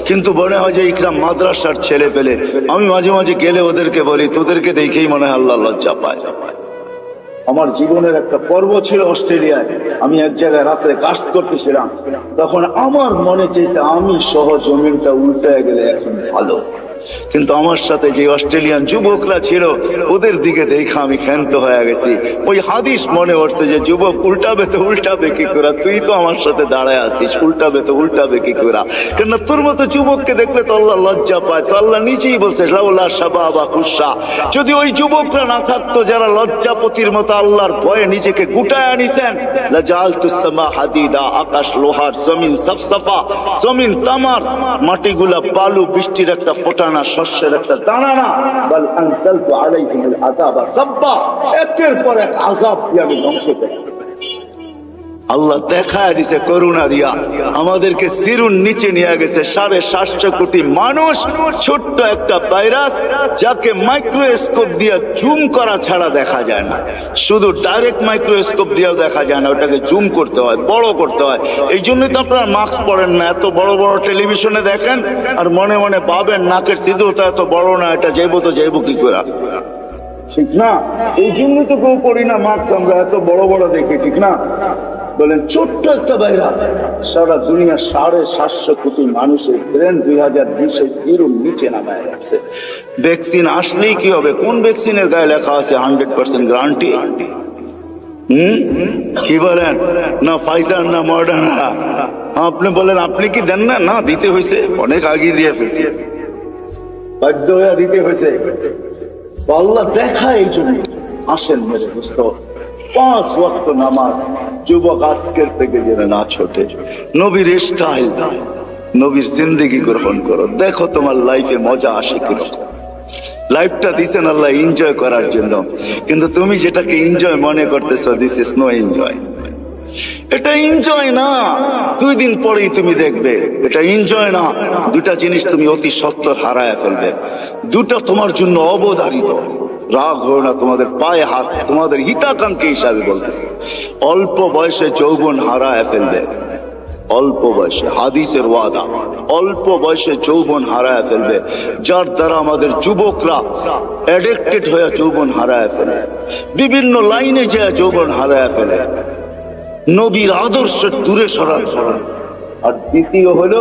কিন্তু মনে হয় যে ইকরাম মাদ্রাসার ছেলে ফেলে। আমি মাঝে মাঝে গেলে ওদেরকে বলি, তোদেরকে দেখেই মনে হয় আল্লাহ লজ্জা পায়। আমার জীবনের একটা পর্ব ছিল অস্ট্রেলিয়ায়, আমি এক জায়গায় রাত্রে কাস্ট করতেছিলাম, তখন আমার মনে চেয়েছে আমি সহ জমিনটা উল্টে গেলে এখন ভালো। কিন্তু আমার সাথে যে অস্ট্রেলিয়ান যুবকরা ছিল ওদের দিকে দেখা আমি ক্ষান্ত হয়ে গেছি। ওই হাদিস মনে পড়ছে যে যুবক উল্টাবে তো উল্টাবে কি করে, তুই তো আমার সাথে দাঁড়ায় আছিস, উল্টাবে তো উল্টাবে কি করে? কেন তোর মতো যুবককে দেখলে তো আল্লাহ লজ্জা পায়। তো আল্লাহ নিজেই বলছে, লাউলা শাবাবা খুশা, যদি ওই যুবকরা না থাকতো যারা লজ্জাপতির মতো আল্লাহর ভয়ে নিজেকে গুটায় আনিছেন, লাজালতুস সামা হাদিদা, আকাশ লোহার, জমিন সফসফা, জমিন তামার, মাটিগুলা বালু, বৃষ্টির একটা ফোঁটা না, শস্যের একটা দানা না। বল আনসালতু আলাইহিমুল আযাবা সাব্বা, একের পর এক আযাব দিয়ে আমি ধ্বংস করে। আল্লাহ দেখায় দিছে করুণা দিয়া, আমাদেরকে সিরুন নিচে নিয়ে গেছে। 750 কোটি মানুষ, ছোট্ট একটা ভাইরাস যাকে মাইক্রোস্কোপ দিয়ে জুম করা ছাড়া দেখা যায় না। শুধু ডাইরেক্ট মাইক্রোস্কোপ দিয়েও দেখা যায় না, ওটাকে জুম করতে হয়, বড় করতে হয়। এই জন্যই তো আপনারা মাস্ক পরেন না। এত বড় বড় টেলিভিশনে দেখেন আর মনে মনে ভাবেন নাকের ছিদ্রটা এত বড় না, এটা যাইবো তো যাইবো কি করে, ঠিক না? এই জন্যই তো কেউ পড়ি না মাস্ক, আমরা এত বড় বড় দেখি, ঠিক না? বলেন ছোট্ট একটা ভাইরাস সারা দুনিয়া 750 কোটি মানুষের ব্রেন 2020-এ জিরোর নিচে নামায় রাখছে। ভ্যাকসিন আসলেই কি হবে? কোন ভ্যাকসিনের গায়ে লেখা আছে 100% গ্যারান্টি? কি বলেন? না ফাইজার না মডার্না। আপনি বলেন আপনি কি দেন না? না, দিতে হয়েছে, অনেক আগে দিয়ে ফেলছে, বাধ্য হয়ে দিতে হয়েছে। আল্লাহ দেখায় এই জন্য। আসেন মেরে দোস্ত, 5 ওয়াক্ত নামাজ যুবক আজকের থেকে যেন না ছোটে। নবীর স্টাইল, নবীর জিন্দেগি গ্রহণ করো, দেখো তোমার লাইফে মজা আসে কিরকম। লাইফটা দিছেন আল্লাহ এনজয় করার জন্য, কিন্তু তুমি যেটাকে এনজয় মনে করতেছো, দিস ইজ নো এনজয়। এটা এনজয় না, 2 দিন পরেই তুমি দেখবে এটা এনজয় না। 2টা জিনিস তুমি অতি সত্বর হারায় ফেলবে, 2টা তোমার জন্য অবধারিত। রাগ হয় না, তোমাদের পায়ে হাত, তোমাদের হিতাকাঙ্ক্ষী হিসাবে বলতেছে। অল্প বয়সে যৌবন হারায় ফেলবে, অল্প বয়সে, হাদিসের ওয়াদা, অল্প বয়সে যৌবন হারায় ফেলবে। যার দ্বারা আমাদের যুবকরা অ্যাডিক্টেড হয়ে যৌবন হারায় ফেলে, বিভিন্ন লাইনে যায় যৌবন হারায় ফেলে, নবীর আদর্শের দূরে সরান। আর দ্বিতীয় হলো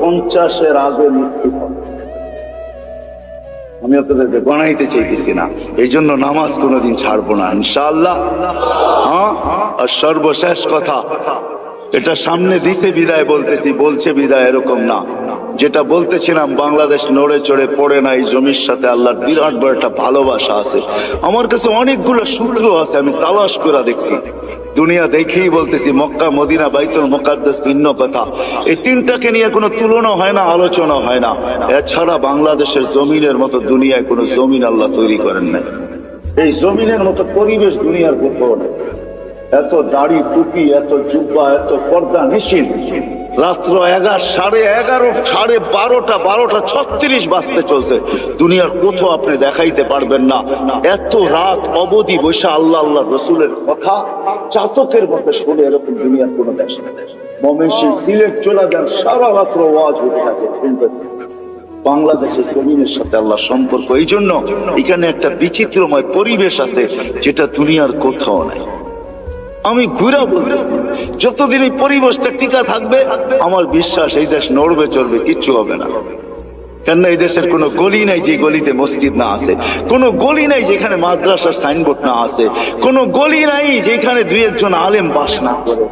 50-এর আগে মৃত্যু। আমি আপনাদেরকে গণাইতে চাইতেছি না, এই জন্য নামাজ কোনোদিন ছাড়বো না ইনশাআল্লাহ। হ্যাঁ, আর সর্বশেষ কথা, এটা সামনে দিছে বিদায় বলতেছি, বলছে বিদায় এরকম না। যেটা বলতেছিলাম, বাংলাদেশ নড়ে চড়ে পড়ে না, এই জমির সাথে আল্লাহর বিরাট বড় একটা ভালোবাসা আছে। আমার কাছে অনেকগুলো সূত্র আছে, আমি তালাশ করে দেখছি। দুনিয়া দেখেই বলতেছি, মক্কা, মদিনা, বাইতুল মুকাদ্দাস ভিন্ন কথা। এই 3টাকে নিয়ে কোনো তুলনা হয় না, আলোচনা হয় না। এছাড়া বাংলাদেশের জমিনের মতো দুনিয়ায় কোনো জমিন আল্লাহ তৈরি করেন নাই। এই জমিনের মতো পরিবেশ দুনিয়ার কোথাও নেই। এত দাড়ি টুপি, এত জুব্বা, এত পর্দা নিশিন, রাত্র 11, সাড়ে 12:36 বাজতে চলছে। দুনিয়ার কোথাও আপনি দেখাইতে পারবেন না এত রাত অবধি বসে আল্লাহ আল্লাহ রসুলের কথা চাতকের মতো শুনে, এরকম দুনিয়ার কোন দেশ নেই। ময়মনসিংহ, সিলেট চলে যান, সারা রাত্র ওয়াজ হতে থাকে, শুনতে থাকে। বাংলাদেশের জমিনের সাথে আল্লাহ সম্পর্ক, এই জন্য এখানে একটা বিচিত্রময় পরিবেশ আছে যেটা দুনিয়ার কোথাও নাই। আমি ঘুরা বলতেছি, যতদিন এই পরিবেশটা টিকা থাকবে আমার বিশ্বাস এই দেশ নড়বে চড়বে, কিচ্ছু হবে না। কেননা এই দেশের কোনো গলি নাই যে গলিতে মসজিদ না আছে, কোনো গলি নাই যেখানে মাদ্রাসার সাইনবোর্ড না আছে, কোনো গলি নাই যেখানে দুই একজন আলেম বাস না করে।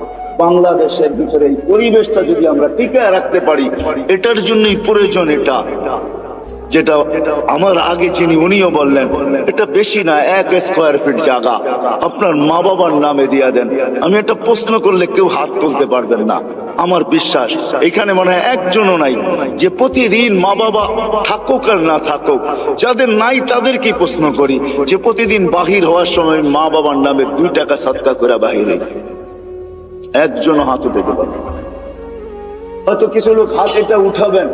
বাংলাদেশের ভিতরে এই পরিবেশটা যদি আমরা টিকায় রাখতে পারি, এটার জন্যই প্রয়োজন এটা, যেটা আমার আগে যিনি উনিও বললেন, এটা বেশি না, 1 স্কয়ার ফিট জায়গা আপনার মা বাবার নামে দিয়া দেন। আমি একটা প্রশ্ন করলে কেউ হাত তুলতে পারবেন না। আমার বিশ্বাস এখানে মনে হয় একজনও নাই যে প্রতিদিন মা বাবা থাকুক আর না থাকুক, যাদের নাই তাদেরকে প্রশ্ন করি যে প্রতিদিন বাহির হওয়ার সময় মা বাবার নামে 2 টাকা সদকা করে বাহিরে, একজনও হাত উঠাতে পারবে। হয়তো কিছু লোক হাত এটা উঠাবেন,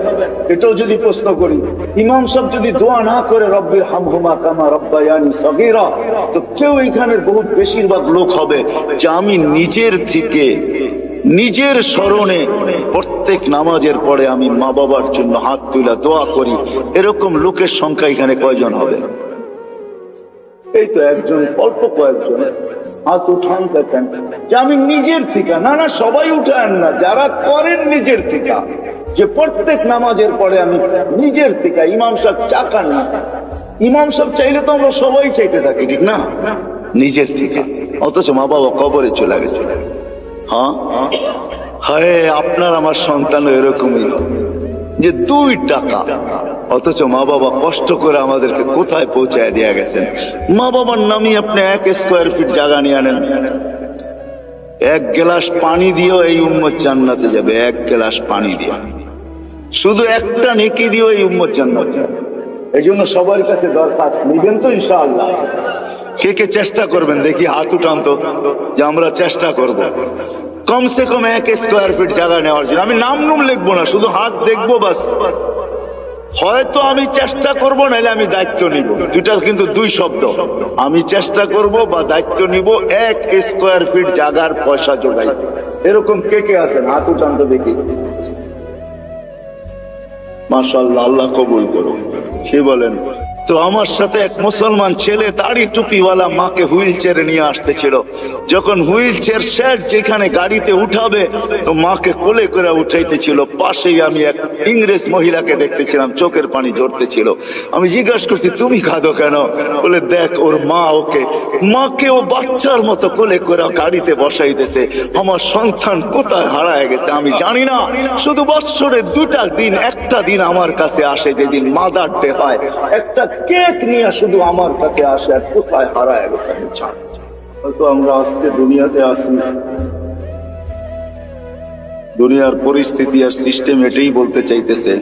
এটাও যদি প্রশ্ন করি, ইমাম সাহেব যদি দোয়া না করে রব্বির হামহুমা কামা রব্বায়ানি সগীরা, তো কেউ এখানের বহুত বেশিরভাগ লোক হবে যে আমি নিজের থেকে নিজের স্মরণে প্রত্যেক নামাজের পরে আমি মা বাবার জন্য হাত তুলে দোয়া করি। এরকম লোকের সংখ্যা এখানে কয়জন হবে? এই তো একজন, অল্প কয়েকজন হাত উঠান দেখেন যে আমি নিজের থেকে। না না, সবাই উঠান না, যারা করেন নিজের থেকে, যে প্রত্যেক নামাজের পরে আমি নিজের থেকে। ইমাম সাহেব চাকান না, ইমাম সাহেব চাইলে তো আমরা সবাই চাইতে থাকি, ঠিক না? নিজের থেকে। অথচ মা বাবা কবরে চলে গেছে। হ্যাঁ, হায় আপনার আমার সন্তানও এরকমই হবে যে 2 টাকা, অথচ মা বাবা কষ্ট করে আমাদেরকে কোথায় পৌঁছায় দিয়ে গেছেন। মা বাবার নামই আপনি 1 স্কয়ার ফিট জায়গা নিয়ে আনেন, 1 গ্লাস পানি দিয়েও এই উম্মত জান্নাতে যাবে। 1 গ্লাস পানি দিয়ে, শুধু একটা নেকি দিয়েও এই উম্মত জান্নাতে যাবে। এই জন্য সবার কাছে দরখাস্ত, নিবেন তো ইনশাআল্লাহ? কে কে চেষ্টা করবেন দেখি, হাত উঠান তো, যে আমরা চেষ্টা করব কমসে কম 1 স্কয়ার ফিট জায়গা নেওয়ার জন্য। আমি নাম নুম লিখবো না, শুধু হাত দেখবো বাস। হয়তো আমি চেষ্টা করব, নাহলে আমি দায়িত্ব নিব। দুটা কিন্তু 2 শব্দ, আমি চেষ্টা করব বা দায়িত্ব নিব। 1 স্কয়ার ফিট জায়গার পয়সা জোগাই। এরকম কে কে আছেন? হাত উঠান তো দেখি। মাশাআল্লাহ, আল্লাহ কবুল করুন। কি বলেন? তো আমার সাথে এক মুসলমান ছেলে দাড়ি টুপিওয়ালা মাকে হুইল চেয়ারে নিয়ে আসতেছিল। যখন হুইল চেয়ার সেট যেখানে গাড়িতে উঠাবে, তো মাকে কোলে করে উঠাইতেছিল। পাশেই আমি এক ইংরেজ মহিলাকে দেখতেছিলাম, চোখের পানি ঝরতেছিল। আমি জিজ্ঞাসা করছি, তুমি কাঁদো কেন? বলে, দেখ ওর মা মাকে ও বাচ্চার মতো কোলে করে গাড়িতে বসাইতেছে। আমার সন্তান কোথায় হারায় গেছে আমি জানি না। শুধু বৎসরে 2টা দিন, একটা দিন আমার কাছে আসে যেদিন মাদার ডে হয়, একটা কেক নিয়ে শুধু আমার কাছে আসে, আর কোথায় হারায় গেছে আমি জানি। হয়তো আমরা আজকে দুনিয়াতে আসি, দুনিয়ার পরিস্থিতি আর সিস্টেম এটাই বলতে চাইতেছে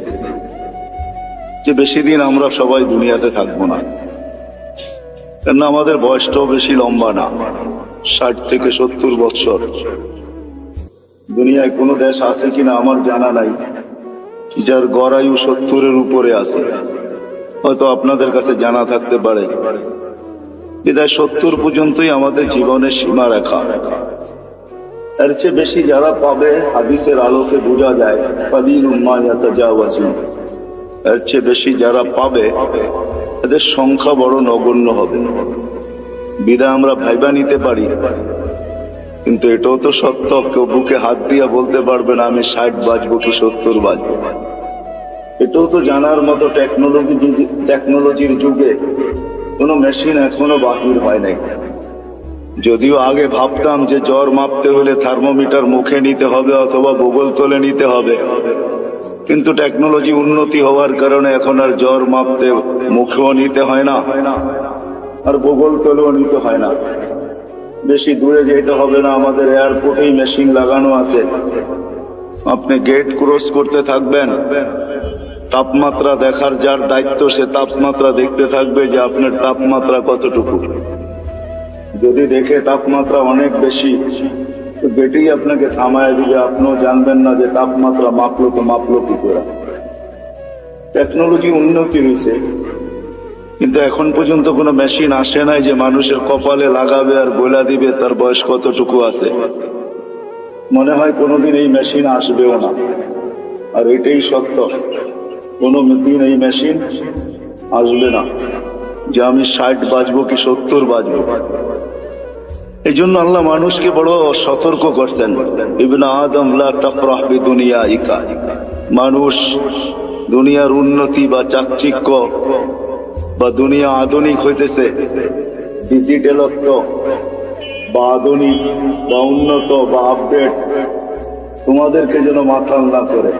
যে বেশি দিন আমরা সবাই দুনিয়াতে থাকবো না। কেন আমাদের বয়সটাও বেশি লম্বা না, 60 থেকে 70 বছর। দুনিয়ায় কোনো দেশ আছে কিনা আমার জানা নাই যার গড় আয়ু 70-এর উপরে আছে। হয়তো আপনাদের কাছে জানা থাকতে পারে। বিদায় 70 পর্যন্তই আমাদের জীবনের সীমা রেখা। এর চেয়ে বেশি যারা পাবে, হাদিসের আলোকে বোঝা যায় কালিলুম মা ইয়াতাজাওয়াজুন, এর চেয়ে বেশি যারা পাবে এদের সংখ্যা বড় নগণ্য হবে। বিদায় আমরা ভাইবা নিতে পারি, কিন্তু এটাও তো সত্য, কেউ বুকে হাত দিয়া বলতে পারবে না আমি 60 বাজবো কি 70 বাজবো। এটাও তো জানার মতো টেকনোলজির যুগে কোনো মেশিন এখনো বাহির হয় নাই। যদিও আগে ভাবতাম যে জ্বর মাপতে হলে থার্মোমিটার মুখে নিতে হবে অথবা বুগল তলে নিতে হবে, কিন্তু টেকনোলজি উন্নতি হওয়ার কারণে এখন আর জ্বর মাপতে মুখেও নিতে হয় না, আর বুগল তলেও নিতে হয় না। বেশি দূরে যেতে হবে না, আমাদের এয়ারপোর্টেই মেশিন লাগানো আছে। আপনি গেট ক্রস করতে থাকবেন, তাপমাত্রা দেখার যার দায়িত্ব সে তাপমাত্রা দেখতে থাকবে যে আপনার তাপমাত্রা কতটুকু। যদি দেখে তাপমাত্রা অনেক বেশি, তো বেটেই আপনাকে থামায় দিবে, আপনিও জানবেন না যে তাপমাত্রা মাপলো তো মাপলো কি করে। টেকনোলজি উন্নতি হয়েছে, কিন্তু এখন পর্যন্ত কোনো মেশিন আসে নাই যে মানুষের কপালে লাগাবে আর বলে দিবে তার বয়স কতটুকু আছে। মনে হয় কোনোদিন এই মেশিন আসবেও না। আর এটাই সত্য, কোনোদিন এই মেশিন আসবে না যে আমি 60 বাজবো কি 70 বাজবো। এই জন্য আল্লাহ মানুষকে বড় সতর্ক করছেন, ইবনে আদম লা তাফরাহ বিদুনিয়াইকা, মানুষ দুনিয়ার উন্নতি বা চাকচিক্য বা দুনিয়া আধুনিক হইতেছে, ডিজিটালত্ব বা আধুনিক বা উন্নত বা আপডেট তোমাদেরকে যেন মাথাল না করে।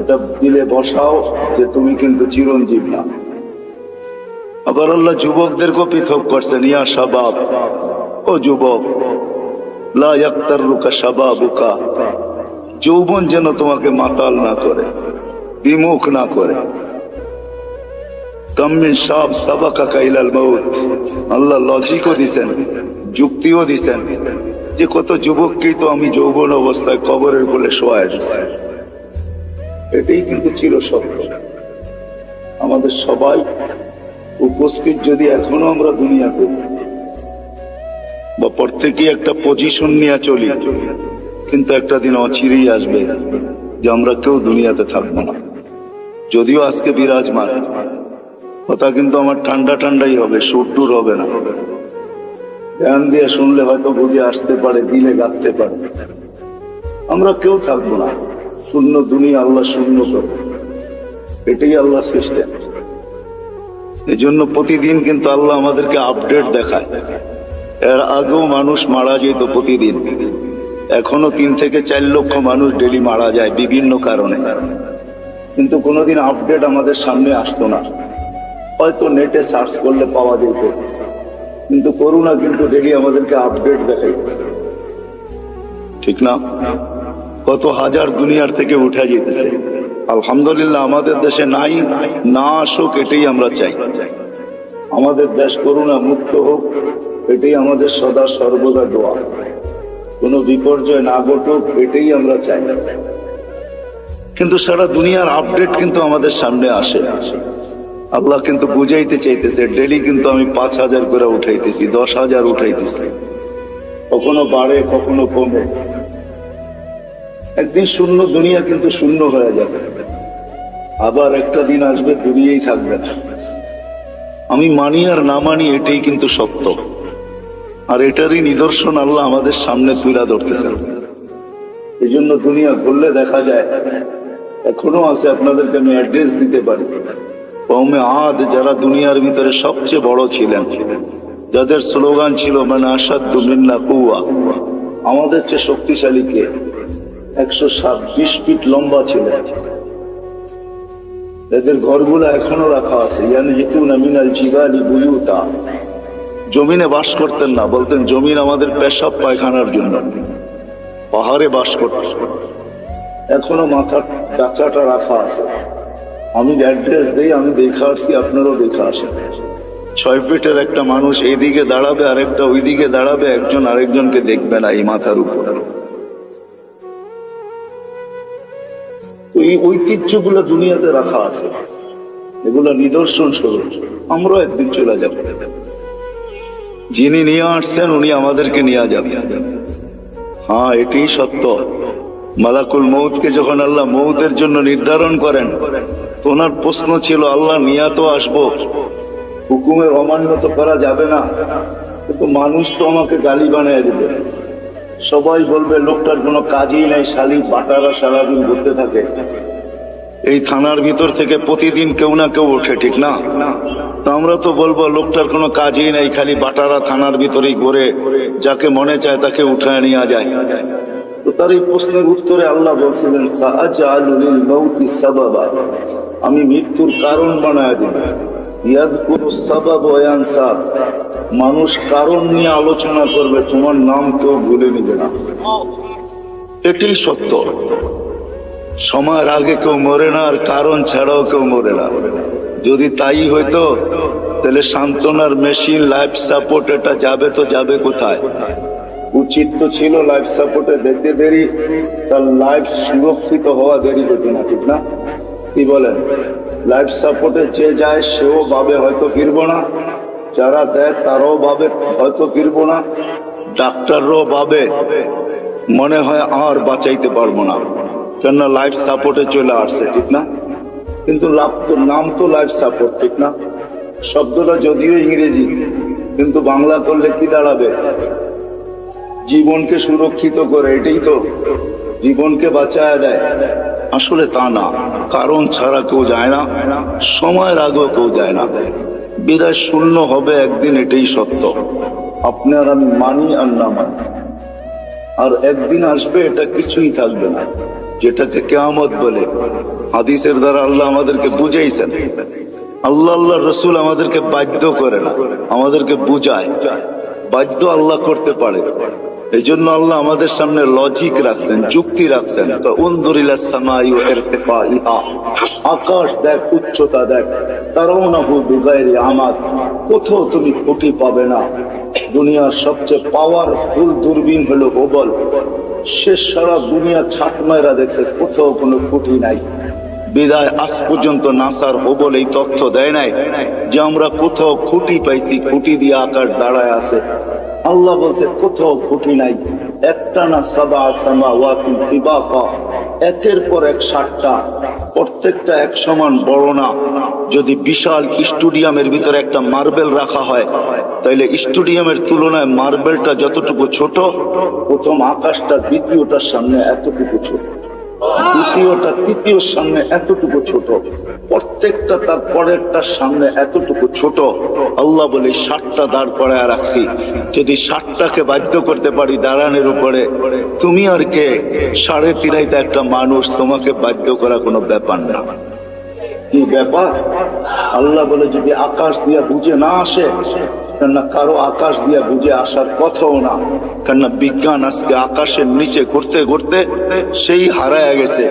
এটা দিলে বসাও যে তুমি কিন্তু চিরঞ্জীব না। আবার আল্লাহ যুবকদেরকেও পৃথক করছেন, ইয়া শাবাব, ও যুবক, লা ইয়াক্তাররুকা শাবাবুকা, যৌবন যেন তোমাকে মাতাল না করে, বিমুখ না করে। কাম মিন শাব সাবাকাকা ইলাল মাউত, আল্লাহ লজিকও দিছেন, যুক্তিও দিছেন যে কত যুবককেই তো আমি যৌবন অবস্থায় কবরের কোলে শোয়ায় দিচ্ছি। এটাই কিন্তু চির সত্য। আমাদের সবাই উপস্থিত যদি এখনো আমরা দুনিয়াতে বা প্রত্যেকেই একটা পজিশন নিয়ে চলি, কিন্তু একটা দিন অচিরেই আসবে যে আমরা কেউ দুনিয়াতে থাকবো না। যদিও আজকে বিরাজমান কথা, কিন্তু আমার ঠান্ডা ঠান্ডাই হবে, সুর টুর হবে না। ধ্যান দিয়ে শুনলে হয়তো বুঝে আসতে পারে, দিলে গাঁথতে পারে। আমরা কেউ থাকবো না, শূন্য দুনিয়া আল্লাহ শূন্য করবে, এটাই আল্লাহ সিস্টেম। এই জন্য প্রতিদিন কিন্তু আল্লাহ আমাদেরকে আপডেট দেখায়। এর আগেও মানুষ মারা যেত প্রতিদিন, এখনো 3 থেকে 4 লক্ষ মানুষ ডেলি মারা যায় বিভিন্ন কারণে, কিন্তু কোনোদিন আপডেট আমাদের সামনে আসতো না। হয়তো নেটে সার্চ করলে পাওয়া যেত, কিন্তু করোনা কিন্তু ডেলি আমাদেরকে আপডেট দেখাইতেছে, ঠিক না? কত হাজার দুনিয়ার থেকে উঠে যেতেছে। আলহামদুলিল্লাহ আমাদের দেশে নাই, না আসুক এটাই আমরা চাই। আমাদের দেশ করোনা মুক্ত হোক, এটাই আমাদের সদা সর্বদা দোয়া। কোনো বিপর্যয় না ঘটুক, এটাই আমরা চাই। কিন্তু সারা দুনিয়ার আপডেট কিন্তু আমাদের সামনে আসে। আল্লাহ কিন্তু বুঝাইতে চাইতেছে, ডেলি কিন্তু আমি 5000 করে উঠাইতেছি, 10,000 উঠাইতেছি, কখনো বাড়ে কখনো কমে। একদিন শূন্য দুনিয়া কিন্তু শূন্য হয়ে যাবে, আবার একটা দিন আসবে দুনিয়াই থাকবে না। আমি মানি আর না মানি, এটাই কিন্তু সত্য। আর এটারই নিদর্শন আল্লাহ আমাদের সামনে তুলে ধরতেছেন। এই জন্য দুনিয়া ঘুরলে দেখা যায় এখনো আছে। আপনাদেরকে আমি অ্যাড্রেস দিতে পারি। কওমে আদ যারা দুনিয়ার ভিতরে সবচেয়ে বড় ছিলেন, যাদের স্লোগান ছিল মানে আসাদ্দু মিন্না কুওয়া, আমাদের চেয়ে শক্তিশালী কে? 120 ফিট লম্বা ছিলেন। এদের ঘরগুলো এখনো রাখা আছে। ইয়ানহিতুনা মিনাল জিবালি বুয়ুতা, জমিনে বাস করতেন না, বলতেন জমিন আমাদের পেশাব পায়খানার জন্য। পাহাড়ে বাস করতেন, এখনো মাথার ডাচাটা রাখা আছে। আমি অ্যাড্রেস দেই, আমি দেখে আসছি, আপনারাও দেখে আসেন। 6 ফিটের একটা মানুষ এইদিকে দাঁড়াবে, আরেকটা ওইদিকে দাঁড়াবে, একজন আরেকজনকে দেখবে না এই মাথার উপর। এই ঐতিহ্যগুলো দুনিয়াতে রাখা আছে, এগুলো নিদর্শন স্বরূপ। আমরাও একদিন চলে যাব। যিনি নিয়ে আসছেন উনি আমাদেরকে নিয়ে যাবেন। হ্যাঁ, এটাই সত্য। মালাকুল মউতকে যখন আল্লাহ মউতের জন্য নির্ধারণ করেন, তো ওনার প্রশ্ন ছিল, আল্লাহ নিয়া তো আসবো, হুকুমের অমান্য তো করা যাবে না, কিন্তু মানুষ তো আমাকে গালি বানিয়ে দিবে। সবাই বলবে লোকটার কোনো কাজই নাই, শালি বাটারা সারাদিন ঘুরতে থাকে। এই থানার ভিতর থেকে প্রতিদিন কেউ না কেউ ওঠে, ঠিক না? তো আমরা তো বলবো লোকটার কোনো কাজই নাই, খালি বাটারা থানার ভিতরেই ঘুরে, যাকে মনে চায় তাকে উঠায় নিয়ে যায়। তো তার এই প্রশ্নের উত্তরে আল্লাহ বলছিলেন, সাআজআলু লিল মাউতি সাবাবা, আমি মৃত্যুর কারণ বানায় দিব। ইয়াযকুরুস সাবাব ওয়া ইয়ানসা, মানুষ কারণ নিয়ে আলোচনা করবে, তোমার নাম কেউ ভুলে নিবে না। এটাই সত্য। সময়ের আগে কেউ মরে না, আর কারণ ছাড়াও কেউ মরে না। যদি তাই হইতো তাহলে সান্ত্বনার মেশিন, লাইফ সাপোর্ট, এটা যাবে তো যাবে কোথায়? উচিত তো ছিল লাইফ সাপোর্টে দেখতে দেরি, তার লাইফ সুরক্ষিত হওয়া দেরি হতো না, ঠিক না? কি বলেন? লাইফ সাপোর্টে যে যায় সেও ভাবে হয়তো ফিরবো না, যারা দেয় তারাও ভাবে হয়তো ফিরবো না, ডাক্তাররাও ভাবে মনে হয় আর বাঁচাইতে পারবো না, কেননা লাইফ সাপোর্টে চলে আসছে, ঠিক না? কিন্তু লাভ তো, নাম তো লাইফ সাপোর্ট, ঠিক না? শব্দটা যদিও ইংরেজি, কিন্তু বাংলা করলে কি দাঁড়াবে? জীবনকে সুরক্ষিত করে, এটাই তো, জীবনকে বাঁচায় দেয়। আসলে তা না, কারণ ছাড়া কেউ যায় না, সময়ের আগেও কেউ যায় না, বিদায় শূন্য হবে একদিন, এটাই সত্য। আপনার আমি মানি আর না মানি, আর একদিন আসবে এটা কিছুই থাকবে না, যেটাকে কিয়ামত বলে। হাদিসের দ্বারা আল্লাহ আমাদেরকে বুঝাইছেন। আল্লাহ রসুল আমাদেরকে বাধ্য করে না, আমাদেরকে বুঝায়। বাধ্য আল্লাহ করতে পারে, এই জন্য আল্লাহ আমাদের সামনে লজিক রাখছেন, যুক্তি রাখছেন। তো উনজুরিলাস সামাই ওয়া ইরতিফাইহা, আকাশ দেখ, উচ্চতা দেখ, তারাউনাহু বিগাইরি আমাদ, কোথাও তুমি খুঁটি পাবে না। দুনিয়ার সবচেয়ে পাওয়ারফুল দূরবীন হলো হুবল, সে সারা দুনিয়া ছাপ মাইরা দেখছে, কোথাও কোনো খুঁটি নাই। বিদায় আজ পর্যন্ত নাসার হুবল এই তথ্য দেয় নাই যে আমরা কোথাও খুঁটি পাইছি, খুঁটি দিয়ে আকাশ দাঁড়ায় আছে। আল্লাহ বলছে কোথাও খুঁটি নাই। একটা না সাবা সামাওয়াতিন তিবাকা, একের পর এক 7টা, প্রত্যেকটা এক সমান বড় না। যদি বিশাল স্টেডিয়ামের ভিতরে একটা মার্বেল রাখা হয়, তাইলে স্টেডিয়ামের তুলনায় মার্বেলটা যতটুকু ছোট, প্রথম আকাশটা দ্বিতীয়টার সামনে এতটুকু ছোট, দ্বিতীয়টা তৃতীয়র সামনে এতটুকু ছোট, প্রত্যেকটা তার পরেরটার সামনে এতটুকু ছোট। আল্লাহ বলে 7টা দাঁড় করায় রাখছি, যদি 7টাকে বাধ্য করতে পারি দাঁড়ানোর উপরে, তুমি আর কে? 3.5 একটা মানুষ, তোমাকে বাধ্য করা কোনো ব্যাপার না। কি ব্যাপার? আল্লাহ বলে যদি আকাশ দিয়া বুঝে না আসে, কেননা কারো আকাশ দিয়া বুঝে আসার কথাও না, কেননা বিজ্ঞান আজকে আকাশের নিচে ঘুরতে ঘুরতে সেই হারায় গেছে,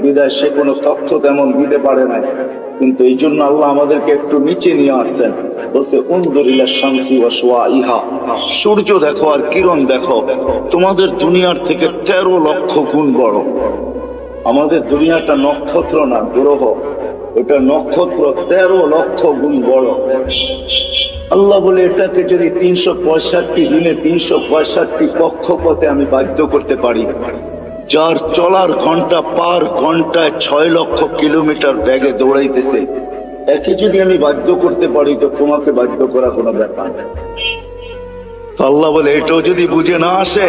বিদায় সে কোনো তথ্য তেমন দিতে পারে নাই। কিন্তু এই জন্য আল্লাহ আমাদেরকে একটু নিচে নিয়ে আসছেন, বলছে উনজুরিলা শামসি ওয়া শুআইহা, সূর্য দেখো আর কিরণ দেখো, তোমাদের দুনিয়ার থেকে 13 লক্ষ গুণ বড়। আমাদের দুনিয়াটা নক্ষত্র না, গ্রহ, এটা নক্ষত্র 13 লক্ষ গুণ বড়। আল্লাহ বলে এটাকে যদি 365 দিনে 365 কক্ষপথে আমি বাধ্য করতে পারি, যার চলার ঘন্টা পার ঘন্টায় 6 লক্ষ কিলোমিটার বেগে দৌড়াইতেছে, একে যদি আমি বাধ্য করতে পারি, তো তোমাকে বাধ্য করা কোনো ব্যাপার না। আল্লাহ বলে এটাও যদি বুঝে না আসে,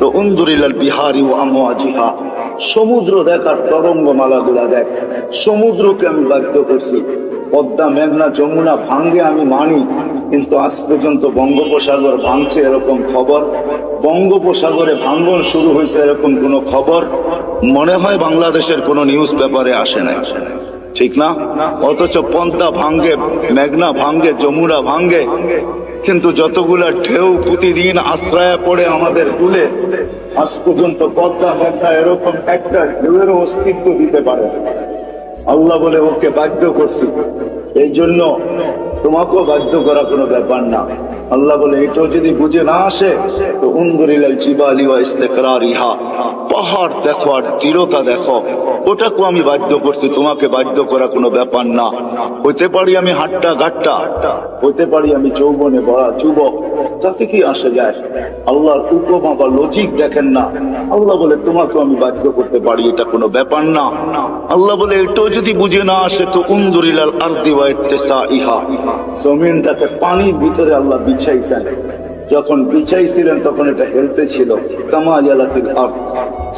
তো উনজুরিলাল বিহারি ওয়া আমওয়াজিহা, সমুদ্র দেখার তরঙ্গমালা গুলা দেখ, সমুদ্রকে আমি বাধ্য করছি। পদ্মা, মেঘনা, যমুনা ভাঙ্গে আমি মানি, কিন্তু আজ পর্যন্ত বঙ্গোপসাগর ভাঙছে এরকম খবর, বঙ্গোপসাগরে ভাঙ্গন শুরু হয়েছে এরকম কোন খবর মনে হয় বাংলাদেশের কোন নিউজ পেপারে আসে না, ঠিক না? অথচ পদ্মা ভাঙ্গে, মেঘনা ভাঙ্গে, যমুনা ভাঙ্গে, কিন্তু যতগুলা ঢেউ প্রতিদিন আশ্রয় পড়ে আমাদের কুলে, আজ পর্যন্ত পদ্মা, মেঘনা এরকম একটা ঢেউয়ের অস্তিত্ব দিতে পারে। আল্লাহ বলে ওকে বাধ্য করছি, এই জন্য তোমাকেও বাধ্য করা কোনো ব্যাপার না। আল্লাহ বলে এটাও যদি বুঝে না আসে, তো উনজুরিলাল জিবালি ওয়া ইস্তিকরারিহা, পাহাড় দেখো আর দৃঢ়তা দেখো, ওটাকেও আমি বাধ্য করছি, তোমাকে বাধ্য করা কোনো ব্যাপার না। হইতে পারি আমি হাট্টা গাট্টা, হইতে পারি আমি যৌবনে বড়া যুবক, তাতে কি আসে যায়? আল্লাহর উপমা বা লজিক দেখেন না। আল্লাহ বলে তোমাকেও আমি বাধ্য করতে পারি, এটা কোনো ব্যাপার না। আল্লাহ বলে এটাও যদি বুঝে না আসে, তো উনজুরিলাল আরদি ওয়া ইত্তিসাইহা, জমিনটাকে পানির ভিতরে আল্লাহ বিছাইছেন, যখন বিছাইছিলেন তখন এটা হেলতে ছিল, কামা ইয়ালাতিল আরদ,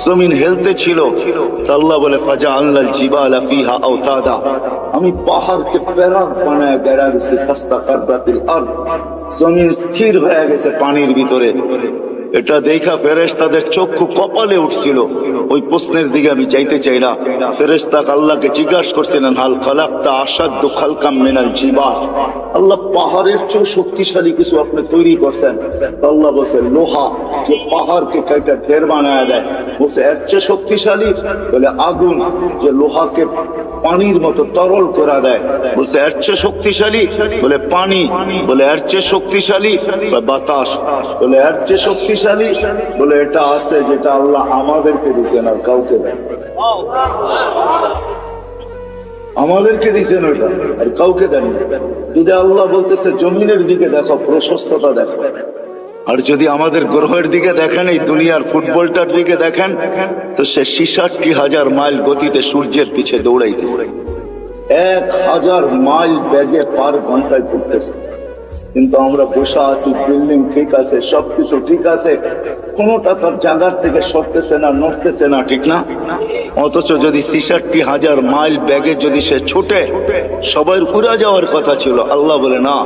জমিন হেলতে ছিল। আল্লাহ বলে ফাজআলনাল জিবালা ফিহা আওতাদা, আমি পাহাড়কে প্যারাক বানায় বেড়া গেছি, ফাস্তাকাররাতিল আরদ, জমিন স্থির হয়ে গেছে পানির ভিতরে। এটা দেখা ফেরেশতাদের চক্ষু কপালে উঠছিল। ওই প্রশ্নের দিকে আমি যাইতে চাই না। ফেরেশতা আল্লাহকে জিজ্ঞাসা করছিলেন, হাল খালাকতা আশাদ্দু খালকাম মিনাল জিবাল, আল্লাহ পাহাড়ের চেয়ে শক্তিশালী কিছু আপনি তৈরি করছেন। আল্লাহ বলছে লোহা, যে পাহাড়কে কাইটা ঢের বানায় দেয়। বলছে এর চেয়ে শক্তিশালী? বলে আগুন, যে লোহাকে পানির মতো তরল করে দেয়। বলছে এর চেয়ে শক্তিশালী? বলে পানি। বলে এর চেয়ে শক্তিশালী? বাতাস। বলে এর চেয়ে শক্তিশালী? বলে এটা আছে যেটা আল্লাহ আমাদেরকে দিচ্ছেন আর কাউকে দেয়। আমাদেরকে দিচ্ছেন ওইটা আর কাউকে দেন। যদি আল্লাহ বলতেছে জমিনের দিকে দেখো, প্রশস্ততা দেখো, আর যদি আমাদের গ্রহের দিকে দেখেন, এই দুনিয়ার ফুটবলটার দিকে দেখেন, তো সে 66,000 মাইল গতিতে সূর্যের পিছে দৌড়াইতেছে, 1000 মাইল বেগে পার ঘন্টায় ঘুরতেছে। কিন্তু আমরা বসে আছি, বিল্ডিং ঠিক আছে, সবকিছু ঠিক আছে, কোনটা তার জায়গার থেকে সরতেছে না, নড়তেছে না, ঠিক না? অথচ যদি 66,000 মাইল ব্যাগে যদি সে ছুটে, সবাই উড়া যাওয়ার কথা ছিল। আল্লাহ বলে না,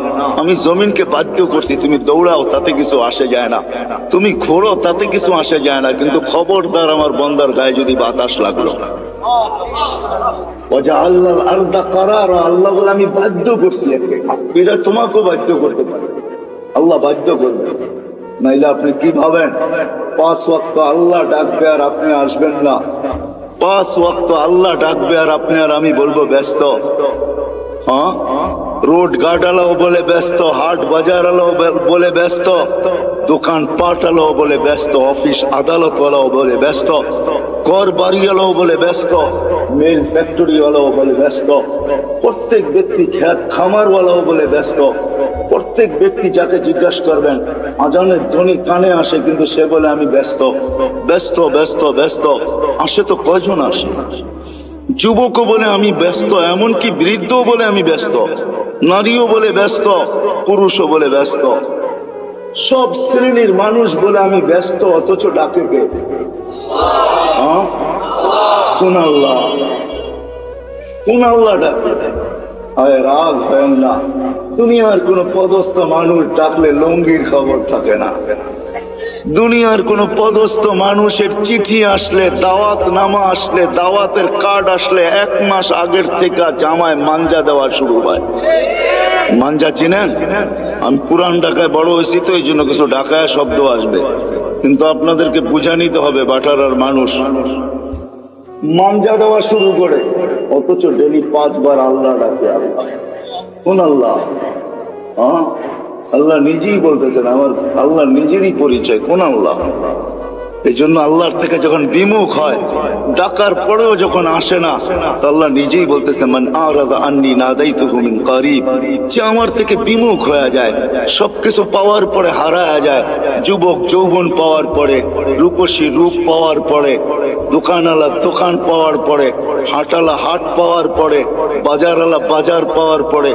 আমি জমিনকে বাধ্য করছি, তুমি দৌড়াও, তাতে কিছু আসে যায় না, তুমি ঘোরো, তাতে কিছু আসে যায় না, কিন্তু খবরদার আমার বন্দার গায়ে যদি বাতাস লাগলো। আল্লাহ বলে আমি বাধ্য করছি, তোমাকেও বাধ্য করতে পারে, আল্লাহ বাধ্য করবে। নাইলে আপনি কি ভাবেন 5 ওয়াক্ত আল্লাহ ডাকবে আর আপনি আসবেন না? 5 ওয়াক্ত আল্লাহ ডাকবে আর আপনি আর আমি বলবো ব্যস্ত? হ্যাঁ, রোড গার্ড আলাও বলে ব্যস্ত, হাট বাজার আলাও বলে ব্যস্ত, দোকান পাট আলাও বলে ব্যস্ত, অফিস আদালত ওয়ালাও বলে ব্যস্ত, ঘর বাড়ি আলাও বলে ব্যস্ত, মিল ফ্যাক্টরি ওয়ালাও বলে ব্যস্ত, প্রত্যেক ব্যক্তি খেত খামার ওয়ালাও বলে ব্যস্ত। প্রত্যেক ব্যক্তি যাকে জিজ্ঞাসা করবেন, আজানের ধ্বনি কানে আসে, কিন্তু সে বলে আমি ব্যস্ত, ব্যস্ত, ব্যস্ত, ব্যস্ত। আসে তো কয়জন আসে? যুবকও বলে আমি ব্যস্ত, এমনকি বৃদ্ধ বলে আমি ব্যস্ত, নারীও বলে ব্যস্ত, পুরুষও বলে ব্যস্ত, সব শ্রেণীর মানুষ বলে আমি ব্যস্ত। অথচ ডাকে কে? কোন আল্লাহ? কোন আল্লাহ ডাকে? রাগ হয় না। দুনিয়ার কোন পদস্থ মানুষ ডাকলে লঙ্গির খবর থাকে না। দুনিয়ার কোন পদস্থ মানুষের চিঠি আসলে, দাওয়াত নামা আসলে, দাওয়াতের কার্ড আসলে 1 মাস আগের থেকে জামায় মাঞ্জা দেওয়া শুরু হয়। মাঞ্জা চিনেন? আমি পুরান ঢাকায় বড় হয়েছি তো এই জন্য কিছু ঢাকায় শব্দ আসবে, কিন্তু আপনাদেরকে বুঝা নিতে হবে বাটারার মানুষ। মাঞ্জা দেওয়া শুরু করে, অথচ ডেলি 5 বার আল্লাহ ডাকে। আল্লাহ কোন আল্লাহ? আল্লাহ নিজেই বলতেছেন, আমার আল্লাহ নিজেরই পরিচয়। কোন আল্লাহ? এই জন্য আল্লাহর থেকে যখন বিমুখ হয়, ডাকার পরেও যখন আসে না, তো আল্লাহ নিজেই বলতেছে মান আরাদা আন্নি নাদাইতুহু মিন কারিব, যে আমার থেকে বিমুখ হয়ে যায়, সবকিছু পাওয়ার পরে হারায় যায়। যুবক যৌবন পাওয়ার পরে, রূপসী রূপ পাওয়ার পরে, দোকানওয়ালা দোকান পাওয়ার পরে, হাটালা হাট পাওয়ার পরে, বাজারওয়ালা বাজার পাওয়ার পরে,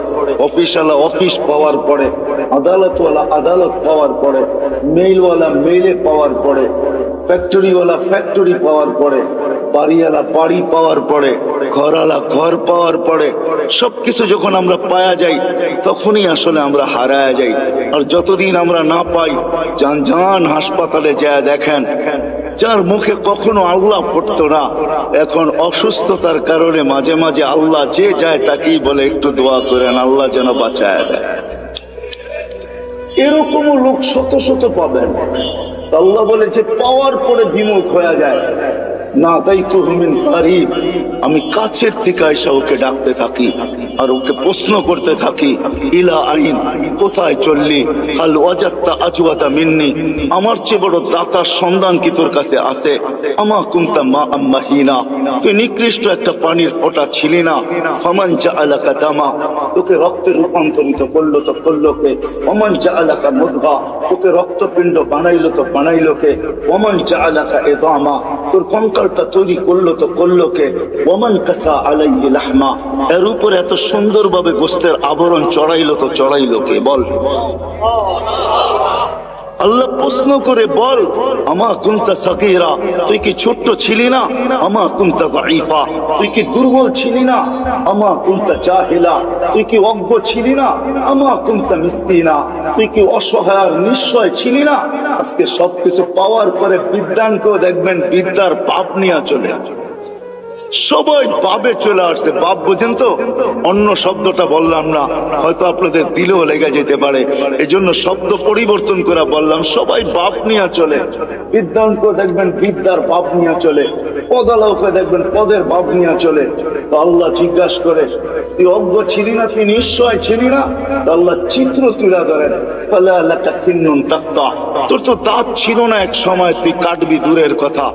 অফিসওয়ালা অফিস পাওয়ার পরে, আদালতওয়ালা আদালত পাওয়ার পরে, মেইলওয়ালা মেইলে পাওয়ার পরে, ফ্যাক্টরিওয়ালা ফ্যাক্টরি পাওয়ার পরে, বাড়িওয়ালা বাড়ি পাওয়ার পরে, ঘরওয়ালা ঘর পাওয়ার পরে, সবকিছু যখন আমরা পাওয়া যাই, তখনই আসলে আমরা হারায়া যাই। আর যতদিন আমরা না পাই, যান যান হাসপাতালে যায় দেখেন, যার মুখে কখনো আল্লাহ ফুটতো না, এখন অসুস্থতার কারণে মাঝে মাঝে আল্লাহ যে যায় তাকেই বলে একটু দোয়া করেন, আল্লাহ যেন বাঁচায় দেয়। এরকমও লোক শত শত পাবেন। আল্লাহ বলে যে পাওয়ার পরে বিমুখ হয়ে যায়, না তাই তো মিন কারিব, আমি কাছের থেকে এসে ওকে ডাকতে থাকি আর ওকে প্রশ্ন করতে থাকি, ইলা আইন, কোথায় চললি? হাল ওয়াজাত্তা আজওয়াতা মিন্নি, আমার চেয়ে বড় দাতার সন্ধান কি তোর কাছে আছে? আমা কুনতা মা আম্মাহিনা, তুই নিকৃষ্ট একটা পানির ফোঁটা ছিলি না? ফামান জাআলাকা দামা, তোকে রক্তে রূপান্তরিত করলো তো করলো কে? ওমান জাআলাকা মুদগা, তোকে রক্তপিণ্ড বানাইলো তো বানাইলো কে? ওমান জাআলাকা ইযামা, তোর কঙ্কালটা তৈরি করলো তো করলো কে? ওমান কাসা আলাইহি লাহমা, এর উপরে এত সুন্দরভাবে গোস্তের আবরণ চড়াইলো তো চড়াইলো কে? বল। আল্লাহ প্রশ্ন করে বল, আমা কুনতা সাগীরা, তুই কি ছোট্ট ছিলি না? আমা কুনতা যায়ীফা, তুই কি দুর্বল ছিলি না? আমা কুনতা জাহিলা, তুই কি অজ্ঞ ছিলি না? আমা কুনতা মিসকিনা, তুই কি অসহায় আর নিঃস্বয় ছিলি না? আজকে সবকিছু পাওয়ার পরে বিদ্যানকেও দেখবেন বিদ্যার পাপ নিয়ে চলে আসে। সবাই পাবে চলে আসছে। পাপ বোঝেন তো, অন্য শব্দটা বললাম না, হয়তো আপনাদের দিলেও লেগে যেতে পারে, এই জন্য শব্দ পরিবর্তন করে বললাম। সবাই বাপ নিয়ে চলে, বিদ্যাঙ্ক দেখবেন বিদ্যার বাপ নিয়ে চলে, পদালকে দেখবেন পদের বাপ নিয়ে চলে। তো আল্লাহ জিজ্ঞাসা করে, তুই অজ্ঞ ছিলি না, তুই নিশ্চয় ছিলি না? আল্লাহ চিত্র তুলে ধরেন, তোর তো দাঁত ছিল না এক সময়, তুই কাটবি দূরের কথা।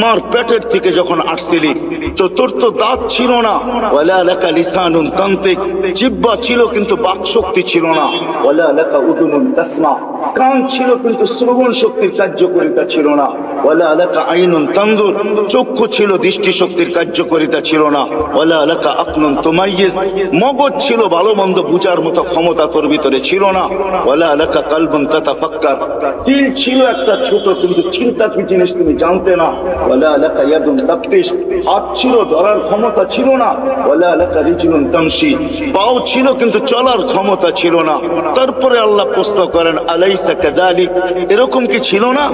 মার পেটের থেকে যখন আসছিলি তো তোর তো দাঁত ছিল না। ওয়ালা লাকা লিসানুন তানতিক, জিহ্বা ছিল কিন্তু বাক শক্তি ছিল না। ওয়ালা লাকা উদুনুন তাসমা, কান ছিল কিন্তু শ্রবণ শক্তির কার্যকারিতা ছিল না। ওয়ালা লাকা আইনুন তানজুর, চক্ষু ছিল দৃষ্টি শক্তির কার্যকারিতা ছিল না। ওয়ালা লাকা আকলুন তুমাইয়িজ, মগজ ছিল ভালো মন্দ বুঝার মতো ক্ষমতা তোর ভিতরে ছিল না। ওয়ালা লাকা কালবুন তাতাফাক্কার, দিল ছিল একটা ছোট কিন্তু চিন্তা কি জিনিস তুমি জানতে না। ওয়ালা লাকা ইয়াদুন তাবতিশ, হাত ছিল ধরার ক্ষমতা ছিল না। ওয়ালা লাকা রিজলুন তামশি, পাও ছিল কিন্তু চলার ক্ষমতা ছিল না। তারপরে আল্লাহ প্রশ্ন করেন, আলাইসা কাযালিক, এরকম কি ছিল না?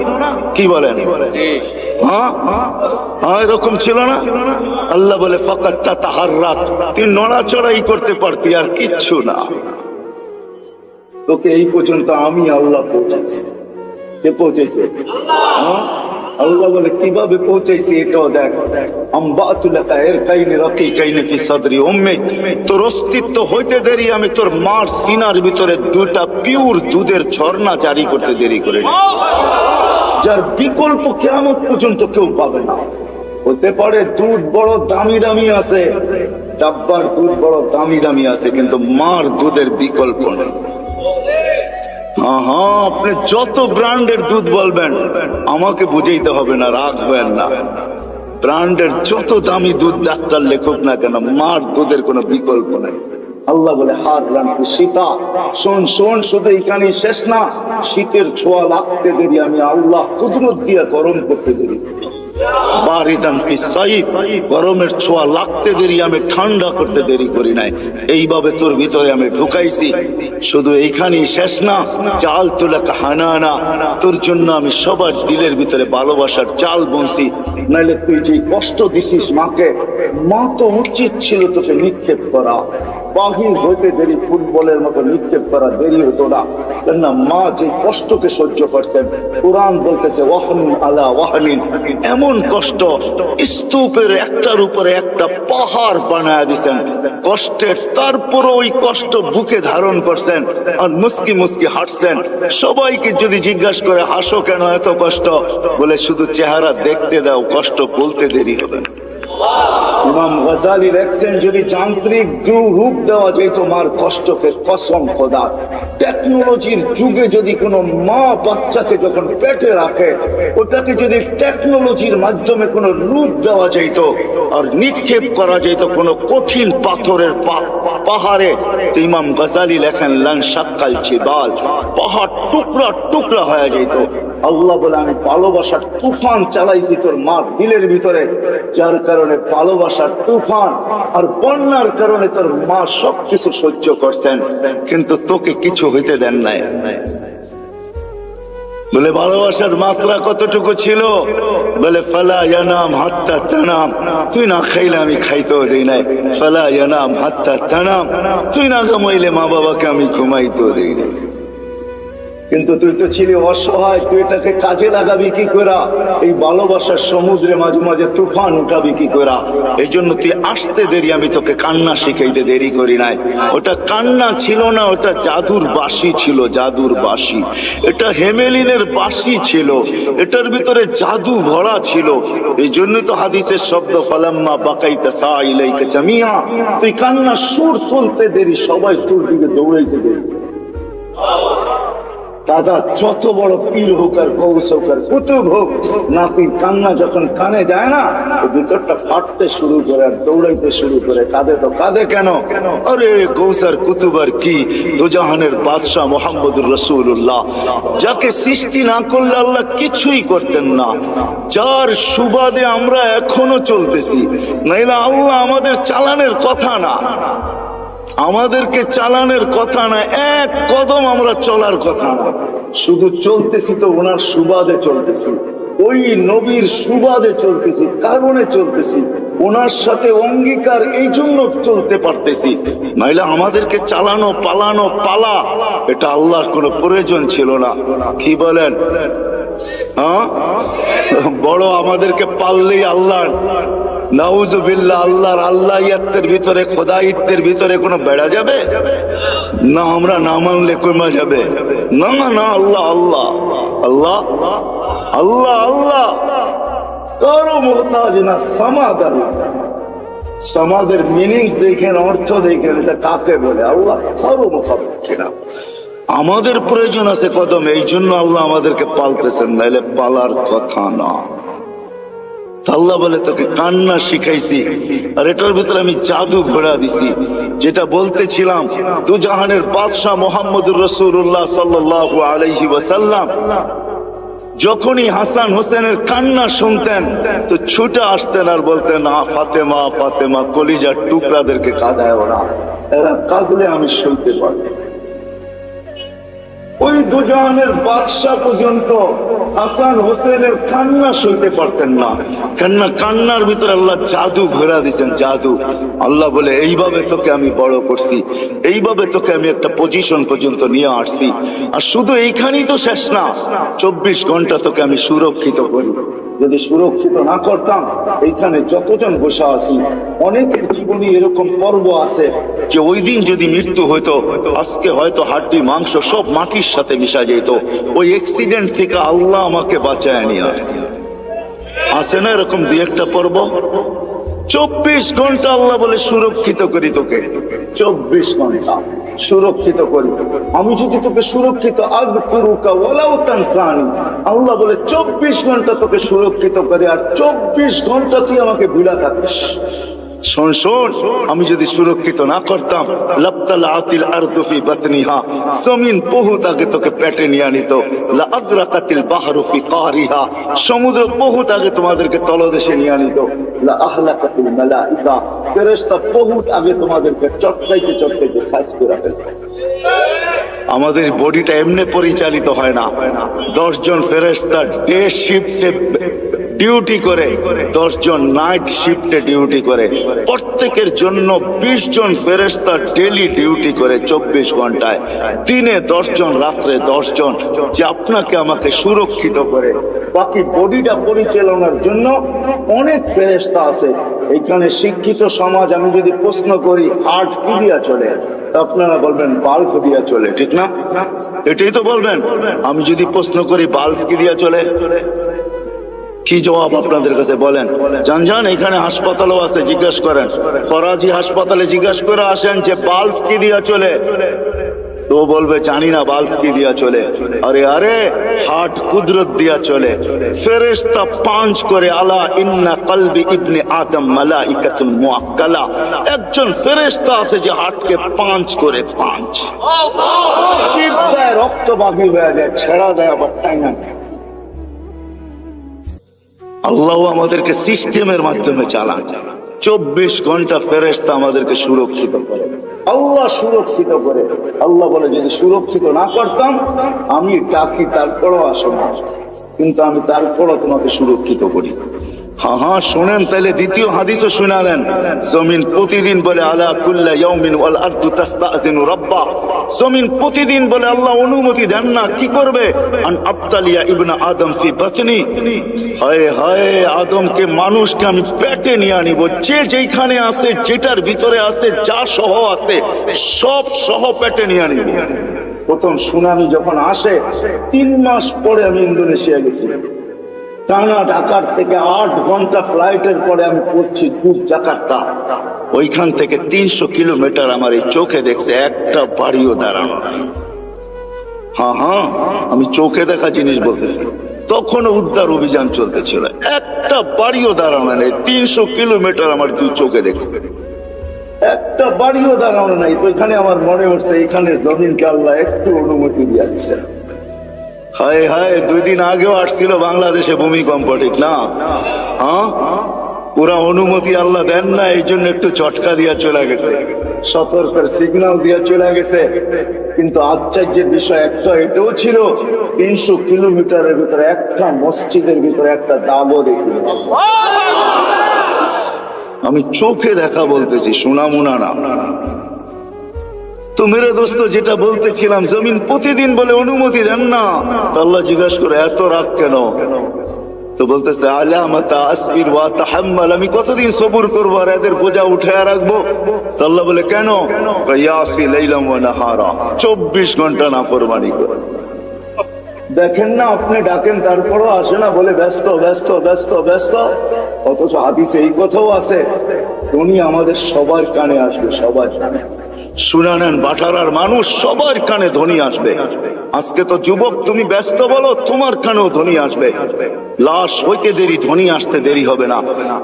কি বলেন? হ্যাঁ হ্যাঁ, এরকম ছিল না? আল্লাহ বলে, ফাকাত তাতাহাররাক, তুই নড়াচড়াই করতে পারতি, আর কিচ্ছু না। তোকে এই পর্যন্ত আমি আল্লাহ পৌঁছেছি। কে পৌঁছেছে? আল্লাহ বলে, কিভাবে পৌঁছাইছি এটাও দেখ। তোর অস্তিত্ব হইতে দেরি আমি তোর মার সিনার ভিতরে দুটা পিওর দুধের ঝর্ণা জারি করতে দেরি করে, যার বিকল্প কিয়ামত পর্যন্ত কেউ পাবে না। হতে পারে দুধ বড় দামি দামি আছে, ডাব্বার দুধ বড় দামি দামি আছে, কিন্তু মার দুধের বিকল্প নেই। হ্যাঁ, আপনি যত ব্র্যান্ডের দুধ বলবেন আমাকে বুঝাইতে হবে না, রাগ হবেন না। ব্র্যান্ডের যত দামি দুধ ডাক্তার লেখক না কেন, মার দুধের কোনো বিকল্প নেই। আল্লাহ বলে, হাত রাখি শীতা, শোন শোন, শুধু এখানে শেষ না। শীতের ছোঁয়া লাগতে দেরি আমি আল্লাহ কুদরত দিয়ে গরম করতে দেরি, বারিদান ফি সাইফ, গরমের ছোঁয়া লাগতে দেরি আমি ঠান্ডা করতে দেরি করি নাই। এইভাবে তোর ভিতরে আমি ঢুকাইছি। শুধু এইখানেই শেষ না, চাল তুলাকা হানানা, তোর জন্য আমি সবার দিলের ভিতরে ভালোবাসার চাল বনছি। নাইলে তুই যে কষ্ট দিছিস মাকে, মা তো উচিত ছিল তোকে নিক্ষেপ করা, বাহির হইতে দেরি ফুটবলের মতো নিক্ষেপ করা দেরি হতো না। কেননা মা যে কষ্টকে সহ্য করছেন, কোরআন বলতেছে ওয়াহনুন আলা ওয়াহনিন, এমন কষ্ট স্তূপের একটার উপরে একটা পাহাড় বানায় দিছেন কষ্টের, তারপর ওই কষ্ট বুকে ধারণ করছেন আর মুস্কি মুস্কি হাঁটছেন। সবাইকে যদি জিজ্ঞাসা করে হাসো কেন এত কষ্ট, বলে শুধু চেহারা দেখতে দাও, কষ্ট বলতে দেরি হবে না। ইমাম গাজালি লেখছেন, যদি যান্ত্রিক রূপ দেওয়া যেত মার কষ্টকে, কসম খোদা, টেকনোলজির যুগে যদি কোনো মা বাচ্চাকে যখন পেটে রাখে, ওটাকে যদি টেকনোলজির মাধ্যমে কোনো রূপ দেওয়া যেত আর নিক্ষেপ করা যেত কোনো কঠিন পাথরের পাহাড়ে, তো ইমাম গাজালি লেখেন, লান শাক্কাল জিবাল, পাহাড় টুকরা টুকরা হয়ে যেত। আল্লাহ বলে, আমি ভালোবাসার তুফান চালাইছি তোর মার দিলের ভিতরে, যার কারণে ভালোবাসার তুফান আর বন্যার কারণে তোর মা সবকিছু সহ্য করছেন, কিন্তু তোকে কিছু হইতে দেন নাই। বলে, ভালোবাসার মাত্রা কতটুকু ছিল? বলে, ফালা ইয়ানাম হাত্তা তানাম, তুই না খাইলে আমি খাইতেও দেই নাই। ফালা ইয়ানাম হাত্তা তানাম, তুই না ঘুমাইলে মা বাবাকে আমি ঘুমাইতেও দেই নাই। কিন্তু তুই তো ছিলি অসহায়, তুই এটাকে কাজে লাগাবি কি করে? এই ভালোবাসার সমুদ্রে মাঝে মাঝে তুফান উঠাবি কি করে? এই জন্য তুই আসতে দেরি, আমি তোকে কান্না শিখাইতে দেরি করি নাই। ওটা কান্না ছিল না, ওটা জাদুর বাঁশি ছিল, জাদুর বাঁশি। এটা হেমেলিনের বাঁশি ছিল, এটার ভিতরে জাদু ভরা ছিল। এই জন্যই তো হাদিসের শব্দ, ফালাম্মা বাকাইতা সাইলাইকা জামিয়া, তুই কান্না সুর তুলতে দেরি, সবাই তোর দিকে দৌড়াইতে দেরি। দাদা যত বড় পীর হোক আর গৌস হোক আর কুতুব হোক, নাতির কান্না যখন কানে যায় না, ভিতরটা ফাটতে শুরু করে আর দৌড়াইতে শুরু করে। কাঁদে তো কাঁদে কেন? আরে গৌস আর কুতুব আর কি, দুজাহানের বাদশাহ মুহাম্মদুর রাসূলুল্লাহ, যাকে সৃষ্টি না করলে আল্লাহ কিছুই করতেন না, যার সুবাদে আমরা এখনো চলতেছি। নাইলে আল্লাহ আমাদের চালানের কথা না, আমাদেরকে চালানের কথা না, এক কদম আমরা চলার কথা না, শুধু চলতেছি তো ওনার সুবাদে চলতেছি, ওই নবীর সুবাদে চলতেছি, কারণে চলতেছি, ওনার সাথে অঙ্গীকার, এই জন্য চলতে পারতেছি। নাইলে আমাদেরকে চালানো পালানো পালা, এটা আল্লাহর কোনো প্রয়োজন ছিল না। কি বলেন? হ্যাঁ, বড় আমাদেরকে পাললেই আল্লাহ, নাউজুবিল্লাহ, আল্লাহর আল্লাহিয়াতের ভিতরে, খোদাইত্বের ভিতরে কোনো বেড়া যাবে না? আমরা না মানলে কমা যাবে না? না, আল্লাহ আল্লাহ আল্লাহ আল্লাহ আল্লাহ, কারো মুহতাজ না। সমাদার, সমাদের মিনিংস দেখেন, অর্থ দেখেন, এটা কাকে বলে? আল্লাহ কারো মুখাপেক্ষ না। আমাদের প্রয়োজন আছে কদম, এই জন্য আল্লাহ আমাদেরকে পালতেছেন, নাইলে পালার কথা না। আল্লাহ বলে তোকে কান্না শিখাইছি, আর এটার ভিতরে আমি জাদু ঘোড়া দিছি। যেটা বলতেছিলাম, দুজাহানের বাদশাহ মুহাম্মদুর রাসূলুল্লাহ সাল্লাল্লাহু আলাইহি ওয়াসাল্লাম যখনই হাসান হোসেনের কান্না শুনতেন তো ছুটে আসতেন আর বলতেন, ফাতেমা ফাতেমা, কলিজার টুকরাদেরকে কাঁদায় ওরা, এরা কাঁদলে আমি শুনতে পারি। ওই দুজাহানের বাদশাহ পর্যন্ত হাসান হোসেনের কান্না সইতে পারতেন না। কান্নার ভিতরে আল্লাহ জাদু ঘোরা দিয়েছেন, জাদু। আল্লাহ বলে, এইভাবে তোকে আমি বড় করছি, এইভাবে তোকে আমি একটা পজিশন পর্যন্ত নিয়ে আসছি। আর শুধু এইখানেই তো শেষ না, 24 ঘন্টা তোকে আমি সুরক্ষিত করি। যদি সুরক্ষিত না করতাম, এইখানে যতজন বসে আছি, অনেকের জীবনে এরকম পর্ব আছে যে ওই দিন যদি মৃত্যু হইতো, আজকে হয়তো হাড্ডি মাংস সব মাটির সাথে মিশা যেত। ওই অ্যাক্সিডেন্ট থেকে আল্লাহ আমাকে বাঁচায় নিয়ে আসছে। আছে না এরকম দুই একটা পর্ব? 24 ঘন্টা আল্লাহ বলে সুরক্ষিত করি তোকে, 24 ঘন্টা সুরক্ষিত করি। আমি যদি তোকে সুরক্ষিত আল্লাহ বলে 24 ঘন্টা তোকে সুরক্ষিত করে, আর 24 ঘন্টা তুই আমাকে ভুলা থাকিস। শোন শোন, আমি যদি সুরক্ষিত না করতাম, লাবতালাতিল আরদু ফি বাতনিহা, জমিন বহুত আগে তোকে পেটে নিয়ে আনিত। লা আদরাকাতিল বাহরু ফি কারিহা, সমুদ্র বহুত আগে তোমাদেরকে তলদেশে নিয়ে আনিত। লা আহলাকাতিল মালাইকা, ফেরেশতা বহুত আগে তোমাদেরকে চটকাইতে চটকাইতে সাইজ করে ফেলবে। আমাদের বডিটা এমনি পরিচালিত হয় না। 10 জন ফেরেশতা ডে শিফটে ডিউটি করে, 10 জন নাইট শিফটে ডিউটি করে। প্রত্যেকের জন্য 20 জন ফেরেশতা ডেইলি ডিউটি করে 24 ঘন্টায়। দিনে 10 জন, রাত্রে 10 জন, যে আপনাকে আমাকে সুরক্ষিত করে। বাকি বডিটা পরিচালনার জন্য অনেক ফেরেশতা আছে। এখানে শিক্ষিত সমাজ, আমি যদি প্রশ্ন করি হার্ট কি দিয়া চলে, আপনারা বলবেন বাল্ব দিয়া চলে, ঠিক না? এটাই তো বলবেন। আমি যদি প্রশ্ন করি বাল্ব কি দিয়া চলে, কি জবাব আপনাদের কাছে বলেন? জান এখানে হাসপাতালও আছে, জিজ্ঞাসা করেন। ফরাজি হাসপাতালে জিজ্ঞাসা করে আসেন যে বাল্ব কি দিয়া চলে, তো বলবে জানি না বাল্ব কি দিয়া চলে। আরে আরে, হার্ট কুদরত দিয়া চলে। ফেরেশতা 5 করে, আলা ইন্না কলবি ইবনে আদম মালাইকাতুন মুআক্কালা। একজন ফেরেশতা আছে যে হার্টকে 5 করে, 5 চিপ দেয়, রক্ত বাকি হয়ে যায়, ছেড়া দেয়, আবার টাইনা। আল্লাহ আমাদেরকে সিস্টেমের মাধ্যমে চালান। 24 ঘন্টা ফেরেশতা আমাদেরকে সুরক্ষিত করে, আল্লাহ সুরক্ষিত করে। আল্লাহ বলে, যদি সুরক্ষিত না করতাম, আমি ডাকি তারপরও আসো না, কিন্তু আমি তারপরও তোমাকে সুরক্ষিত করি। হ্যাঁ হ্যাঁ, শোনেন তাহলে দ্বিতীয় হাদিসও শুনা দেন। জমিন প্রতিদিন বলে, আলা কুল্লা ইয়াউমিন ওয়াল আরদু তাস্তাযিনু রাব্বা, জমিন প্রতিদিন বলে আল্লাহ অনুমতি দেন না, কি করবে? আন আবতালিয়া ইবনা আদম ফি বাতনি, হায় হায়, আদমকে, মানুষকে আমি পেটে নিয়ে আনিব। যে যেখানে আছে, যেটার ভিতরে আছে, যা সহ আছে, সব সহ পেটে নিয়ে আনিব। প্রথম সুনামি যখন আসে, 3 মাস পরে আমি ইন্দোনেশিয়া গেছি। টানা ঢাকার থেকে 8 ঘন্টা ফ্লাইটের পরে আমি পড়ছি জাকার্তা। ওইখান থেকে 300 কিলোমিটার আমার এই চোখে দেখছে, একটা বাড়িও দাঁড়ানো নাই। হ্যাঁ হ্যাঁ, আমি চোখে দেখা জিনিস বলতেছি। তখনও উদ্ধার অভিযান চলতেছিল, একটা বাড়িও দাঁড়ানো নেই। 300 কিলোমিটার আমার তুই চোখে দেখছি, একটা বাড়িও দাঁড়ানো নাই। ওইখানে আমার মনে হচ্ছে এখানের জমিনকে আল্লাহ একটু অনুমতি দিয়ে দিচ্ছে। হায় হায়, 2 দিন আগেও আসছিল বাংলাদেশে ভূমিকম্প, ঠিক না? হ্যাঁ, পুরা অনুমতি আল্লাহ দেন না, এই জন্য একটু চটকা দিয়া চলে গেছে, সতর্কের সিগন্যাল দিয়া চলে গেছে। কিন্তু আশ্চর্যের বিষয় একটা এটাও ছিল, 300 কিলোমিটারের ভিতরে একটা মসজিদের ভিতরে একটা দাগও দেখিনি। আমি চোখে দেখা বলতেছি, শোনা মুনা না। তো মেরে দোস্ত, যেটা বলতেছিলাম, জমিন প্রতিদিন বলে অনুমতি দেন না। তো আল্লাহ জিজ্ঞাসা করে এত রাগ কেন? তো বলতেছে আলামাতা আসবির ওয়া তাহাম্মাল, আমি কতদিন সবুর করবো আর এদের বোঝা উঠায় রাখবো? তো আল্লাহ বলে কেন? ইয়াসি লাইলাম ওয়া নাহারা, 24 ঘন্টা নাফরমানি করে। দেখেন না, আপনি ডাকেন তারপরও আসে না, বলে ব্যস্ত ব্যস্ত ব্যস্ত ব্যস্ত। অথচ হাদিসে এই কথাও আছে, তুমি আমাদের সবার কানে আসবে, সবার কানে। শুনে নেন, বাটারার মানুষ সবার কানে ধ্বনি আসবে। আজকে তো যুবক তুমি ব্যস্ত বলো, তোমার কানেও ধ্বনি আসবে। লাশ হইতে দেরি, ধ্বনি আসতে দেরি হবে না।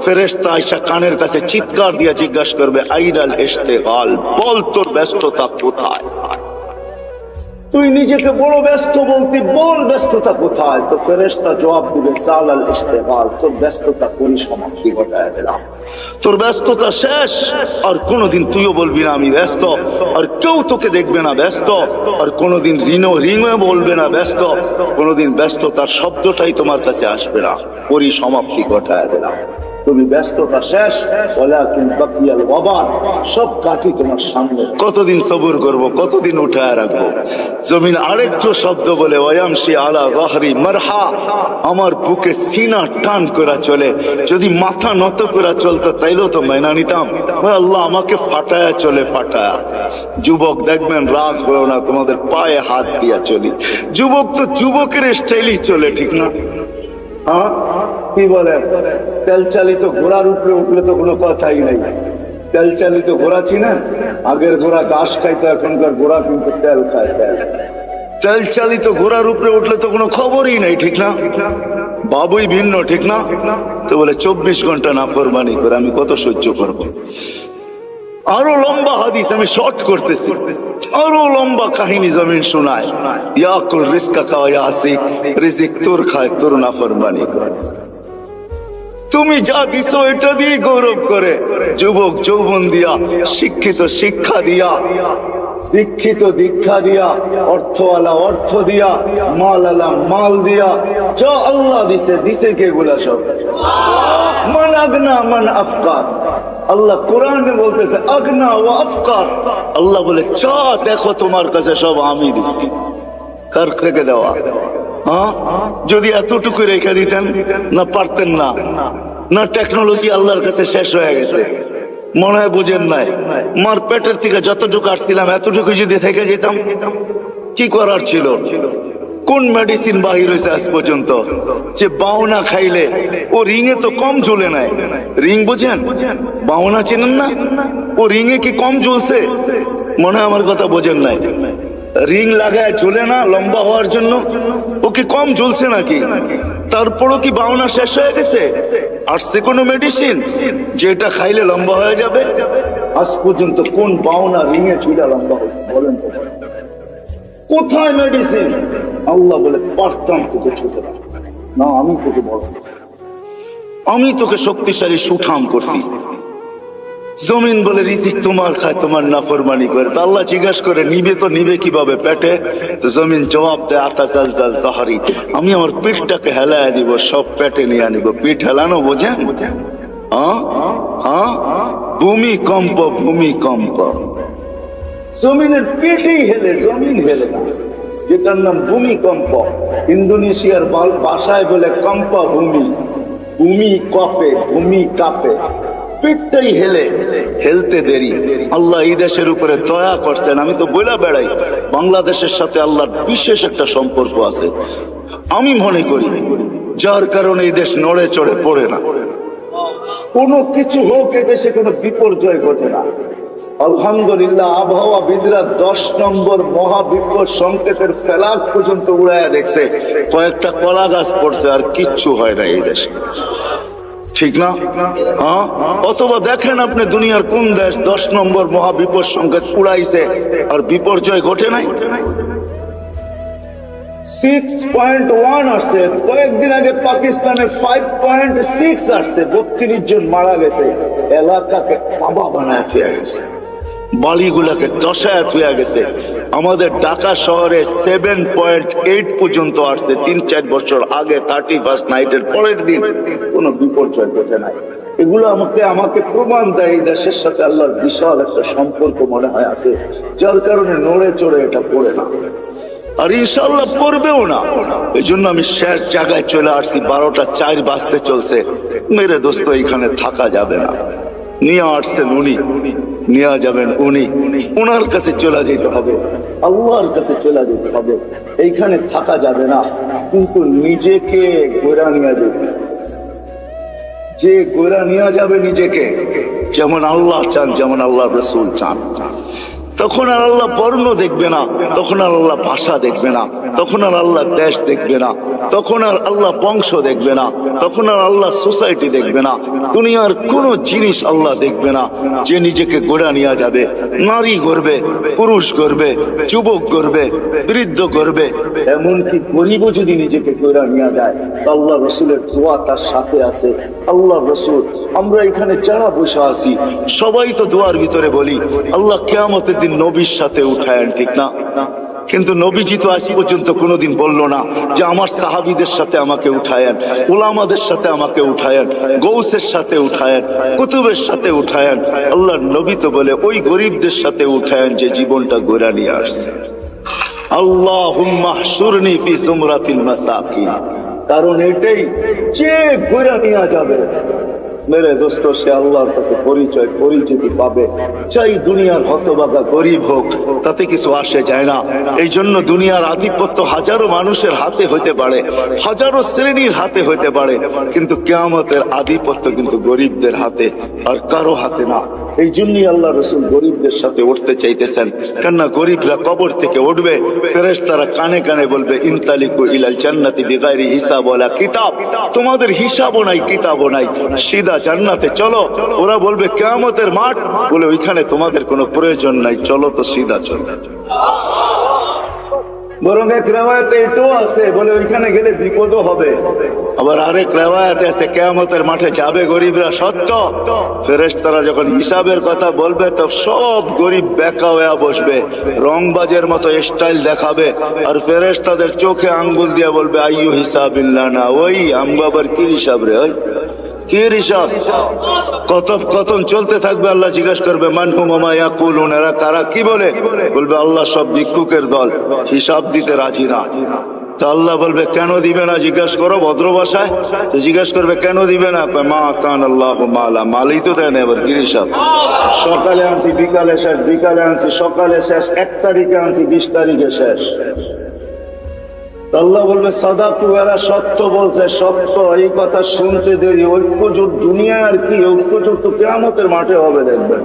ফেরেশতা আয়েশা কানের কাছে চিৎকার দিয়ে জিজ্ঞাসা করবে, আইনাল ইশতিগাল, বল তোর ব্যস্ততা কোথায়? তুই নিজেকে বড় ব্যস্ত বলতি, বল ব্যস্ততা কোথায়? তো ফেরেশতা জবাব দিবে, সালাল ইশতিগাল, তোর ব্যস্ততা পরিসমাপ্তি ঘটায় দিলাম। তোর ব্যস্ততা শেষ, আর কোনোদিন তুইও বলবি না আমি ব্যস্ত, আর কেউ তোকে দেখবে না ব্যস্ত, আর কোনোদিন রিংও বলবে না ব্যস্ত, কোনোদিন ব্যস্ততার শব্দটাই তোমার কাছে আসবে না। পরিসমাপ্তি ঘটায় দিলাম, তুমি ব্যস্ততা শেষ। ওয়ালাকিন বাকিয়াল ওয়াবাল, সব কাটি তোমার সামনে। কতদিন সবুর করব, কতদিন উঠায় রাখবো? জমিন আরেকটু শব্দ বলে, ওয়ামশি আলা যাহরি মারহা, আমার বুকে সিনা টান করা চলে। যদি মাথা নত করা চলতো তাইলেও তো মেনা নিতাম। আল্লাহ আমাকে ফাটায়া চলে, ফাটায়া। যুবক দেখবেন, রাগ হলো না, তোমাদের পায়ে হাত দিয়া চলি। যুবক তো যুবকের স্টাইলই চলে, ঠিক না? হ্যাঁ, কি বলে? তেল চালিত ঘোড়ার উপরে উঠলে তো কোনো কথাই নাই। তেল চালিত ঘোড়া চিনেন? আগের ঘোড়া ঘাস খাইতো, এখনকার ঘোড়া কিন্তু তেল খায়। তেল চালিত ঘোড়ার উপরে উঠলে তো কোনো খবরই নাই, ঠিক না? বাবুই ভিন্ন, ঠিক না? তো বলে 24 ঘন্টা নাফরমানি করে আমি কত সহ্য করবো? আরো লম্বা হাদিস, আমি শর্ট করতেছি, আরো লম্বা কাহিনী জমিন শোনায়। ইয়াকুল রিজকা কা ইয়াসিক, রিজিক তোর খায়, তোর নাফরমানি করে। তুমি যা দিছো এটা দিয়ে গৌরব করে। যুবক যৌবন দিয়া, শিক্ষিত শিক্ষা দিয়া, দীক্ষিত দীক্ষা দিয়া, অর্থওয়ালা অর্থ দিয়া, মালওয়ালা মাল দিয়া, যা আল্লাহ দিছে, দিছে কে গুলা সব? মান আগনা মান আফকার। আল্লাহ কোরআনে বলতেছে আগনা ওয়া আফকার। আল্লাহ বলে চা দেখো তোমার কাছে সব আমি দিছি। কার থেকে দেওয়া? হ্যাঁ, যদি এতটুকু রেখে দিতেন না, পারতেন না। না টেকনোলজি আল্লাহর কাছে শেষ হয়ে গেছে, মনে হয় বুঝেন নাই। মার পেটের থেকে যতটুকু আসছিলাম এতটুকু যদি থেকে যেতাম, কি করার ছিল? কোন মেডিসিন বাহির হয়েছে আজ পর্যন্ত যে বাউনা খাইলে ও রিঙে তো কম ঝুলে নাই? রিং বুঝেন? বাউনা চেনেন না? ও রিঙে কি কম ঝুলছে? মনে হয় আমার কথা বোঝেন নাই। রিং লাগায় ঝুলে না লম্বা হওয়ার জন্য, ও কি কম ঝুলছে নাকি? তারপরও কি বাউনা শেষ হয়ে গেছে? আসছে কোনো মেডিসিন যেটা খাইলে লম্বা হয়ে যাবে? আজ পর্যন্ত কোন বাউনা রিঙে ঝুলে লম্বা হবে বলেন তো? কোথায় মেডিসিন? আল্লাহ বলে পারতাম তোকে ছোট না, আমি তোকে বড়, আমি তোকে শক্তিশালী সুঠাম করছি। জমিন বলে রিজিক তোমার খায়, তোমার নাফরমানি করে। তো আল্লাহ জিজ্ঞাসা করে, নিবে তো নিবে কিভাবে পেটে? তো জমিন জবাব দেয়, আতা জাল জাল জাহারি, আমি আমার পিঠটাকে হেলায় দিব, সব পেটে নিয়ে আনিব। পিঠ হেলানো বোঝেন? হ্যাঁ হ্যাঁ, ভূমিকম্প, ভূমিকম্প। জমিনের পেটেই হেলে, জমিন হেলে না, যেটার নাম ভূমিকম্প। ইন্দোনেশিয়ার ভাষায় বলে কম্পা ভূমি, ভূমি কপে, ভূমি কাঁপে, পেটটাই হেলে। হেলতে দেরি। আল্লাহ এই দেশের উপরে দয়া করছেন। আমি তো বইলা বেড়াই, বাংলাদেশের সাথে আল্লাহর বিশেষ একটা সম্পর্ক আছে আমি মনে করি, যার কারণে এই দেশ নড়ে চড়ে পড়ে না। কোনো কিছু হোক, এ দেশে কোনো বিপর্যয় ঘটে না। আলহামদুলিল্লাহ আবহাওয়াবিদরা 10 নম্বর মহাবিপদ সংকেতের ফেলাক পর্যন্ত উড়াইয়া দেখছে, কয়েকটা কলা গাছ পড়ছে, আর কিচ্ছু হয় না এই দেশে, ঠিক না? হ্যাঁ, অথবা দেখেন আপনি দুনিয়ার কোন দেশ 10 নম্বর মহাবিপদ সংকেত উড়াইছে আর বিপর্যয় ঘটে নাই? 6.1 আসছে, কয়েকদিন আগে পাকিস্তানে 5.6 আসছে, 32 জন মারা গেছে, এলাকাকে তাবা বানায় থুয়ে গেছে, বাড়িগুলাকে দশায় থুয়ে গেছে। আমাদের ঢাকা শহরে 7.8 পর্যন্ত আসছে 3-4 বছর আগে, 31st নাইটের পরের দিন কোন বিপর্যয় ঘটে নাই। এগুলো আমাকে প্রমাণ দেয় এই দেশের সাথে আল্লাহর বিশাল একটা সম্পর্ক মনে হয় আছে, যার কারণে নড়ে চড়ে এটা পড়ে না, আর ইনশাল্লাহ পড়বেও না। এই জন্য আমি শেষ জায়গায় চলে আসছি, 12টা 4 বাজতে চলছে। মেরে দোস্ত, এখানে থাকা যাবে না। নিয়ে আসছেন উনি, নিয়ে যাবেন উনি, ওনার কাছে চলে যেতে হবে, আল্লাহর কাছে চলে যেতে হবে। এইখানে থাকা যাবে না, কিন্তু নিজেকে গোড়া নিয়ে যাবে। যে গোড়া নিয়ে যাবে নিজেকে, যেমন আল্লাহ চান, যেমন আল্লাহ রসুল চান, তখন আর আল্লাহ বর্ণ দেখবে না, তখন আর আল্লাহ ভাষা দেখবে না, তখন আর আল্লাহ দেশ দেখবে না, তখন আর আল্লাহ বংশ দেখবে না, তখন আর আল্লাহ সোসাইটি দেখবে না, দুনিয়ার কোন জিনিস আল্লাহ দেখবে না। যে নিজেকে গোড়া নিয়ে যাবে, নারী গড়বে, পুরুষ গড়বে, যুবক গড়বে, বৃদ্ধ গড়বে, এমনকি গরিবও যদি নিজেকে গোড়া নিয়ে যায়, আল্লাহ রসুলের দোয়া তার সাথে আছে। আল্লাহ রসুল, আমরা এখানে যারা বসে আছি সবাই তো দোয়ার ভিতরে বলি আল্লাহ কিয়ামতের দিন নবীর সাথে উঠায়েন, ঠিক না? কিন্তু নবীজি তো আজ পর্যন্ত কোনোদিন বললো না যে আমার সাহাবীদের সাথে আমাকে উঠায়েন, উলামাদের সাথে আমাকে উঠায়েন, গৌসের সাথে উঠায়েন, কুতুবের সাথে উঠায়েন। আল্লাহর নবী তো বলে ওই গরিবদের সাথে উঠায়েন যে জীবনটা গোড়া নিয়ে আসছে। আল্লাহুম্মা হশুরনি ফি সুমরাতিল মাসাকিন, কারণ এটাই, যে গোড়া নিয়ে যাবে মেরে দোস্ত, সে আল্লাহর কাছে পরিচিতি পাবে। চাই দুনিয়ার হতভাগা গরিব হোক, তাতে কিছু আসে যায় না। এই জন্য দুনিয়ার আধিপত্য হাজারো মানুষের হাতে হইতে পারে, হাজারো শ্রেণীর হাতে হইতে পারে, কিন্তু কিয়ামতের আধিপত্য কিন্তু গরিবদের হাতে, আর কারো হাতে না। এই জন্যই আল্লাহ রসুল গরিবদের সাথে উঠতে চাইতেছেন, কেননা গরিবরা কবর থেকে উঠবে, ফেরেশতারা কানে কানে বলবে ইনতালিকু ইলাল জান্নাতি বিগাইরি হিসাব ওয়ালা কিতাব, তোমাদের হিসাবও নাই, কিতাবও নাই, সিধা জান্নাতে চলো। ওরা বলবে কিয়ামতের মাঠ, বলে ওইখানে তোমাদের কোনো প্রয়োজন নাই, চলো তো সিধা চলো। বরং এক রেওয়ায়েতে এটাও আছে, বলে ওইখানে গেলে বিপদও হবে। আবার আরেক রেওয়ায়েতে আছে কিয়ামতের মাঠে যাবে গরিবরা, সত্য। ফেরেশতারা যখন হিসাবের কথা বলবে, তো সব গরিব বেকা হয়ে বসবে, রংবাজের মতো স্টাইল দেখাবে, আর ফেরেশতাদের চোখে আঙ্গুল দিয়ে বলবে আইয়ু হিসাবিল্লাহ না, ওই আমবাবার কি হিসাব রে, ওই কি হিসাব? কথন চলতে থাকবে, আল্লাহ জিজ্ঞাসা করবে মানহুম ওমা ইয়াকুলুন, এরা কারা, কি বলে? বলবে আল্লাহ সব ভিক্ষুকের দল, হিসাব দিতে রাজি না। তো আল্লাহ বলবে কেন দিবে না, জিজ্ঞাসা করো ভদ্র ভাষায়। তো জিজ্ঞাসা করবে কেন দিবে না, মা কান আল্লাহ মালা, মালই তো দেয় না, এবার কি হিসাব? সকালে আনছি বিকালে শেষ, বিকালে আনছি সকালে শেষ, 1 তারিখে আনছি 20 তারিখে শেষ। আল্লাহ বলবে সাদাকু, এরা সত্য বলছে, সত্য। এই কথা শুনতে দেরি, ঐক্যজোট দুনিয়া আর কি, ঐক্যজোট তো কিয়ামতের মাঠে হবে, দেখবেন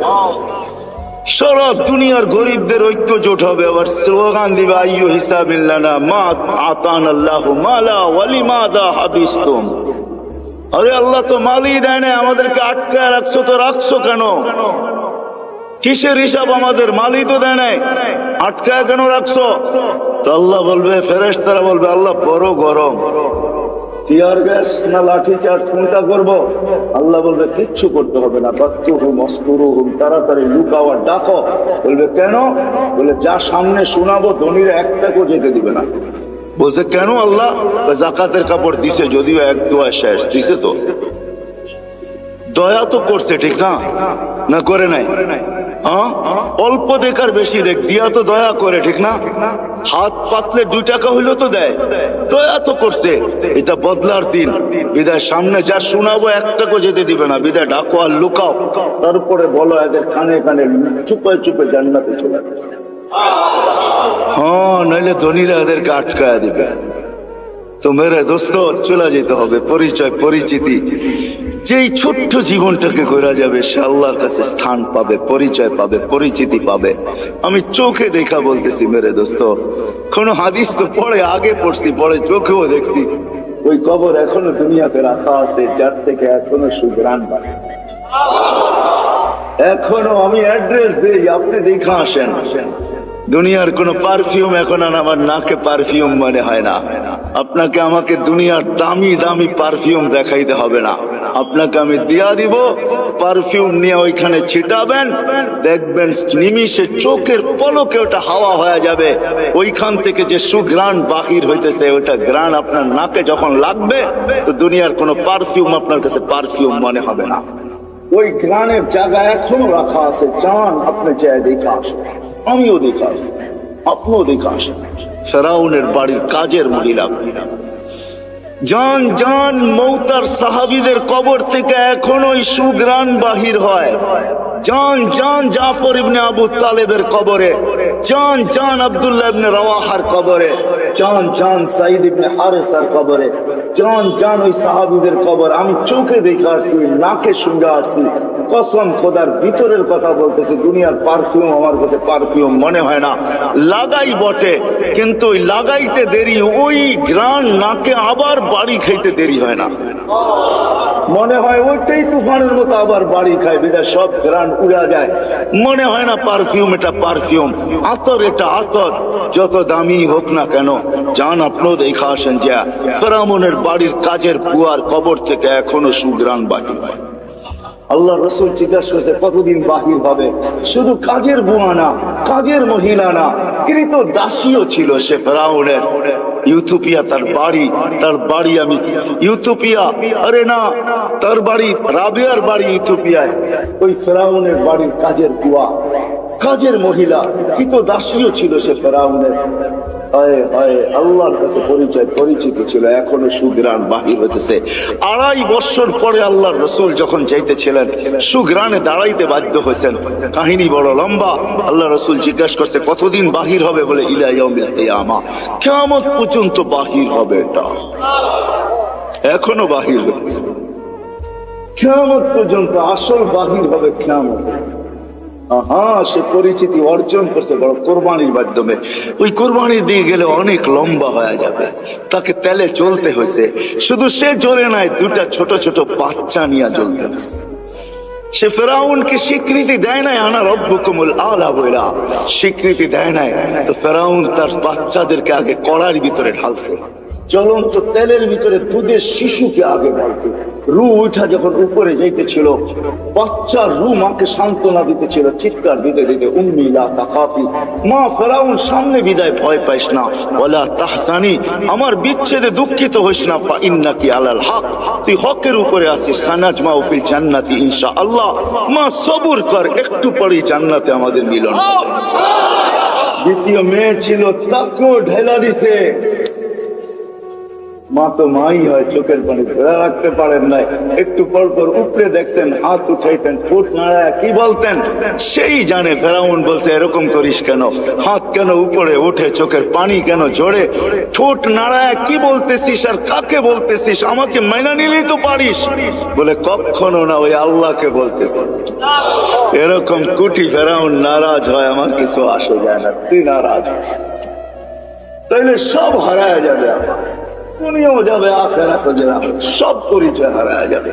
সারা দুনিয়ার গরিবদের ঐক্যজোট হবে। আবার স্লোগান দিবে আইয়ু হিসাবিল্লানা মা আতানাল্লাহু মালা ওয়ালিমাদা হাবিসতুম, আরে আল্লাহ তো মালই দেয় না, আমাদেরকে আটকায় রাখছো, তো রাখছো কেন? কিসের হিসাব আমাদের? মালই তো দেয় নাই, আটকায় কেন রাখছো? তো আল্লাহ বলবে, ফেরেশতারা বলবে আল্লাহ বড় গরম, টিয়ার গ্যাস না লাঠি চার্জ কোনটা করবো? আল্লাহ বলবে কিচ্ছু করতে হবে না, বাত্তুহুম অস্তুরুহুম, তাড়াতাড়ি লুকাও আর ডাকো। বলবে কেন? বলে যা সামনে শোনাবো ধনীরা একটাকেও যেতে দিবে না। বলছে কেন আল্লাহ? জাকাতের কাপড় দিছে, যদিও 1 দোয়া শেষ দিছে, তো দয়া তো করছে, ঠিক না? না করে নাই? হ্যাঁ, অল্প দেখার বেশি দেখ, দিয়া তো দয়া করে, ঠিক না? হাত পাতলে 2 টাকা হইলো তো দেয়, দয়া তো করছে। এটা বদলার দিন, বিদায় সামনে যা শোনাবো একটাকেও যেতে দিবে না, বিদায় ডাকো আর লুকাও, তারপরে বলো এদের কানে কানে চুপে চুপে জান্নাতে চলে যাবে। হ্যাঁ, নইলে ধনীরা এদেরকে আটকায় দিবে। তো মেরে দোস্ত, চলে যেতে হবে, পরিচয় পরিচিতি যে এই ছোট্ট জীবনটাকে করা যাবে সে আল্লাহর কাছে স্থান পাবে, পরিচয় পাবে, পরিচিতি পাবে। আমি চোখে দেখা বলতেছি মেরে দোস্ত, কোন হাদিস তো পড়ে আগে পড়ছি, পরে চোখেও দেখছি, ওই কবর এখনো দুনিয়াতে রাখা আছে, যার থেকে এখনো সুগ্রাণ বাড়ে। এখনো আমি অ্যাড্রেস দেই, আপনি দেখা আসেন। দুনিয়ার কোন পারফিউম এখন আর আমার নাকে পারফিউম মনে হয় না। আপনাকে আমাকে দুনিয়ার দামি দামি পারফিউম দেখাইতে হবে না, আপনাকে আমি দিয়া দিব, পারফিউম নিয়ে ওইখানে ছিটাবেন, দেখবেন নিমিষে চোখের পলকে ওটা হাওয়া হয়ে যাবে। ওইখান থেকে যে সুঘ্রাণ বাহির হইতেছে, ওটা ঘ্রাণ আপনার নাকে যখন লাগবে, তো দুনিয়ার কোন পারফিউম আপনার কাছে পারফিউম মনে হবে না। ওই ঘ্রাণের জায়গা এখনো রাখা আছে, চান আপনি চাই দেখা আসেন, আমিও দেখা আসি, আপনিও দেখা আসেন। ফেরাউনের বাড়ির কাজের মহিলা, জান জান মৌতার সাহাবীদের কবর থেকে এখনো সুঘ্রাণ বাহির হয়। জান জান জাফর ইবনে আবু তালেবের কবরে, জান জান আব্দুল্লাহ ইবনে রাওয়াহার কবরে, জান জান সাইদ ইবনে হারেসার কবরে, জান জান ওই সাহাবীদের কবর আমি চোখে দেখে আসছি, নাকে শুনে আসছি। কসম খোদার, ভিতরের কথা বলতেছে, দুনিয়ার পারফিউম আমার কাছে পারফিউম মনে হয় না। লাগাই বটে, কিন্তু ওই লাগাইতে দেরি, ওই ঘ্রাণ নাকে আবার বাড়ি খাইতে দেরি হয় না। মনে হয় ওইটাই তুফানের মতো আবার বাড়ি খায়, বিদায় সব ঘ্রাণ উড়া যায়। মনে হয় না পারফিউম এটা পারফিউম, আতর এটা আতর। যত দামি হোক না কেন, জান আপনিও দেখা আসেন যে ফেরাউনের বাড়ির কাজের বুয়ার কবর থেকে এখনো সুঘ্রাণ বাকি হয়। আল্লাহ রসুল জিজ্ঞাসা করছে কতদিন বাহির হবে? শুধু কাজের বুয়া না, কাজের মহিলা না, তিনি তো দাসীও ছিল সে ফেরাউনের। ইউথোপিয়া তার বাড়ি আমি ইউথোপিয়া, আরে না, তার বাড়ি রাবিয়ার বাড়ি ইউথোপিয়ায়। ওই ফেরাউনের বাড়ির কাজের বুয়া, কাজের মহিলা, কি তো দাসীও ছিল সে ফেরাউনের। আল্লাহর কাছে পরিচিত ছিল, এখনো সুঘ্রাণ বাহির হইতেছে। 2.5 বছর পরে আল্লাহর রসুল যখন যাইতেছিলেন, সুঘ্রাণে দাঁড়াইতে বাধ্য হয়েছেন। কাহিনী বড় লম্বা। আল্লাহ রসুল জিজ্ঞাসা করছে কতদিন বাহির হবে? বলে ইলা ইয়াউমিল কিয়ামা, কিয়ামত পর্যন্ত বাহির হবে। এটা এখনো বাহির হচ্ছে, কিয়ামত পর্যন্ত আসল বাহির হবে কিয়ামত। সে পরিচিতি অর্জন করছে বড় কোরবানির মাধ্যমে। ওই কোরবানির দিয়ে গেলে অনেক লম্বা হয়ে যাবে, তাকে তেলে জ্বলতে হয়েছে। শুধু সে জ্বলে নাই, 2টা ছোট ছোট বাচ্চা নিয়ে জ্বলতে হয়েছে। সে ফেরাউনকে স্বীকৃতি দেয় নাই, আনা রব্বুকুমুল আলা বইলা স্বীকৃতি দেয় নাই। তো ফেরাউন তার বাচ্চাদেরকে আগে কড়ার ভিতরে ঢালছে, জ্বলন্ত তেলের ভিতরে দুধের শিশুকে আগে ঢালছে। রু উঠা যখন উপরে যাইতেছিল, বাচ্চার রু মাকে সান্ত্বনা দিতেছিল, চিৎকার দিতে দিতে, উম্মি লা তাখাফি, মা ফেরাউন সামনে বিদায়, ভয় পাইস না, ওয়ালা তাহজানি, আমার বিচ্ছেদে দুঃখিত হইস না, ফা ইন্নাকি আলাল হক, তুই হকের উপরে আছিস, সানাজমাউ ফিল জান্নাতি ইনশাআল্লাহ, মা সবুর কর, একটু পরেই জান্নাতে আমাদের মিলন হবে। দ্বিতীয় মেয়ে ছিল, তাকেও ঢেলা দিছে। মা তো মাই হয়, চোখের পানি ধরে রাখতে পারেন নাই, একটু পর পর উপরে দেখতেন, হাত উঠাইতেন, ফুট নাড়ায় কি বলতেন সেই জানে। ফেরাউন বলছে এরকম করিস কেন, হাত কেন উপরে ওঠে, চোখের পানি কেন ঝরে, ঠোঁট নাড়ায় কি বলতেছিস আর কাকে বলতেছিস, আমাকে মাইনা নিলেই তো পারিস। বলে কখনো না, ওই আল্লাহকে বলতেছি। এরকম কুটি ফেরাউন নারাজ হয়, আমার কিছু আসে যায় না, তুই নারাজ হস, তাইলে সব হারায় যাবে, আমার দুনিয়াও যাবে, আখেরাতও যাবে, সব পরিচয় হারায় যাবে।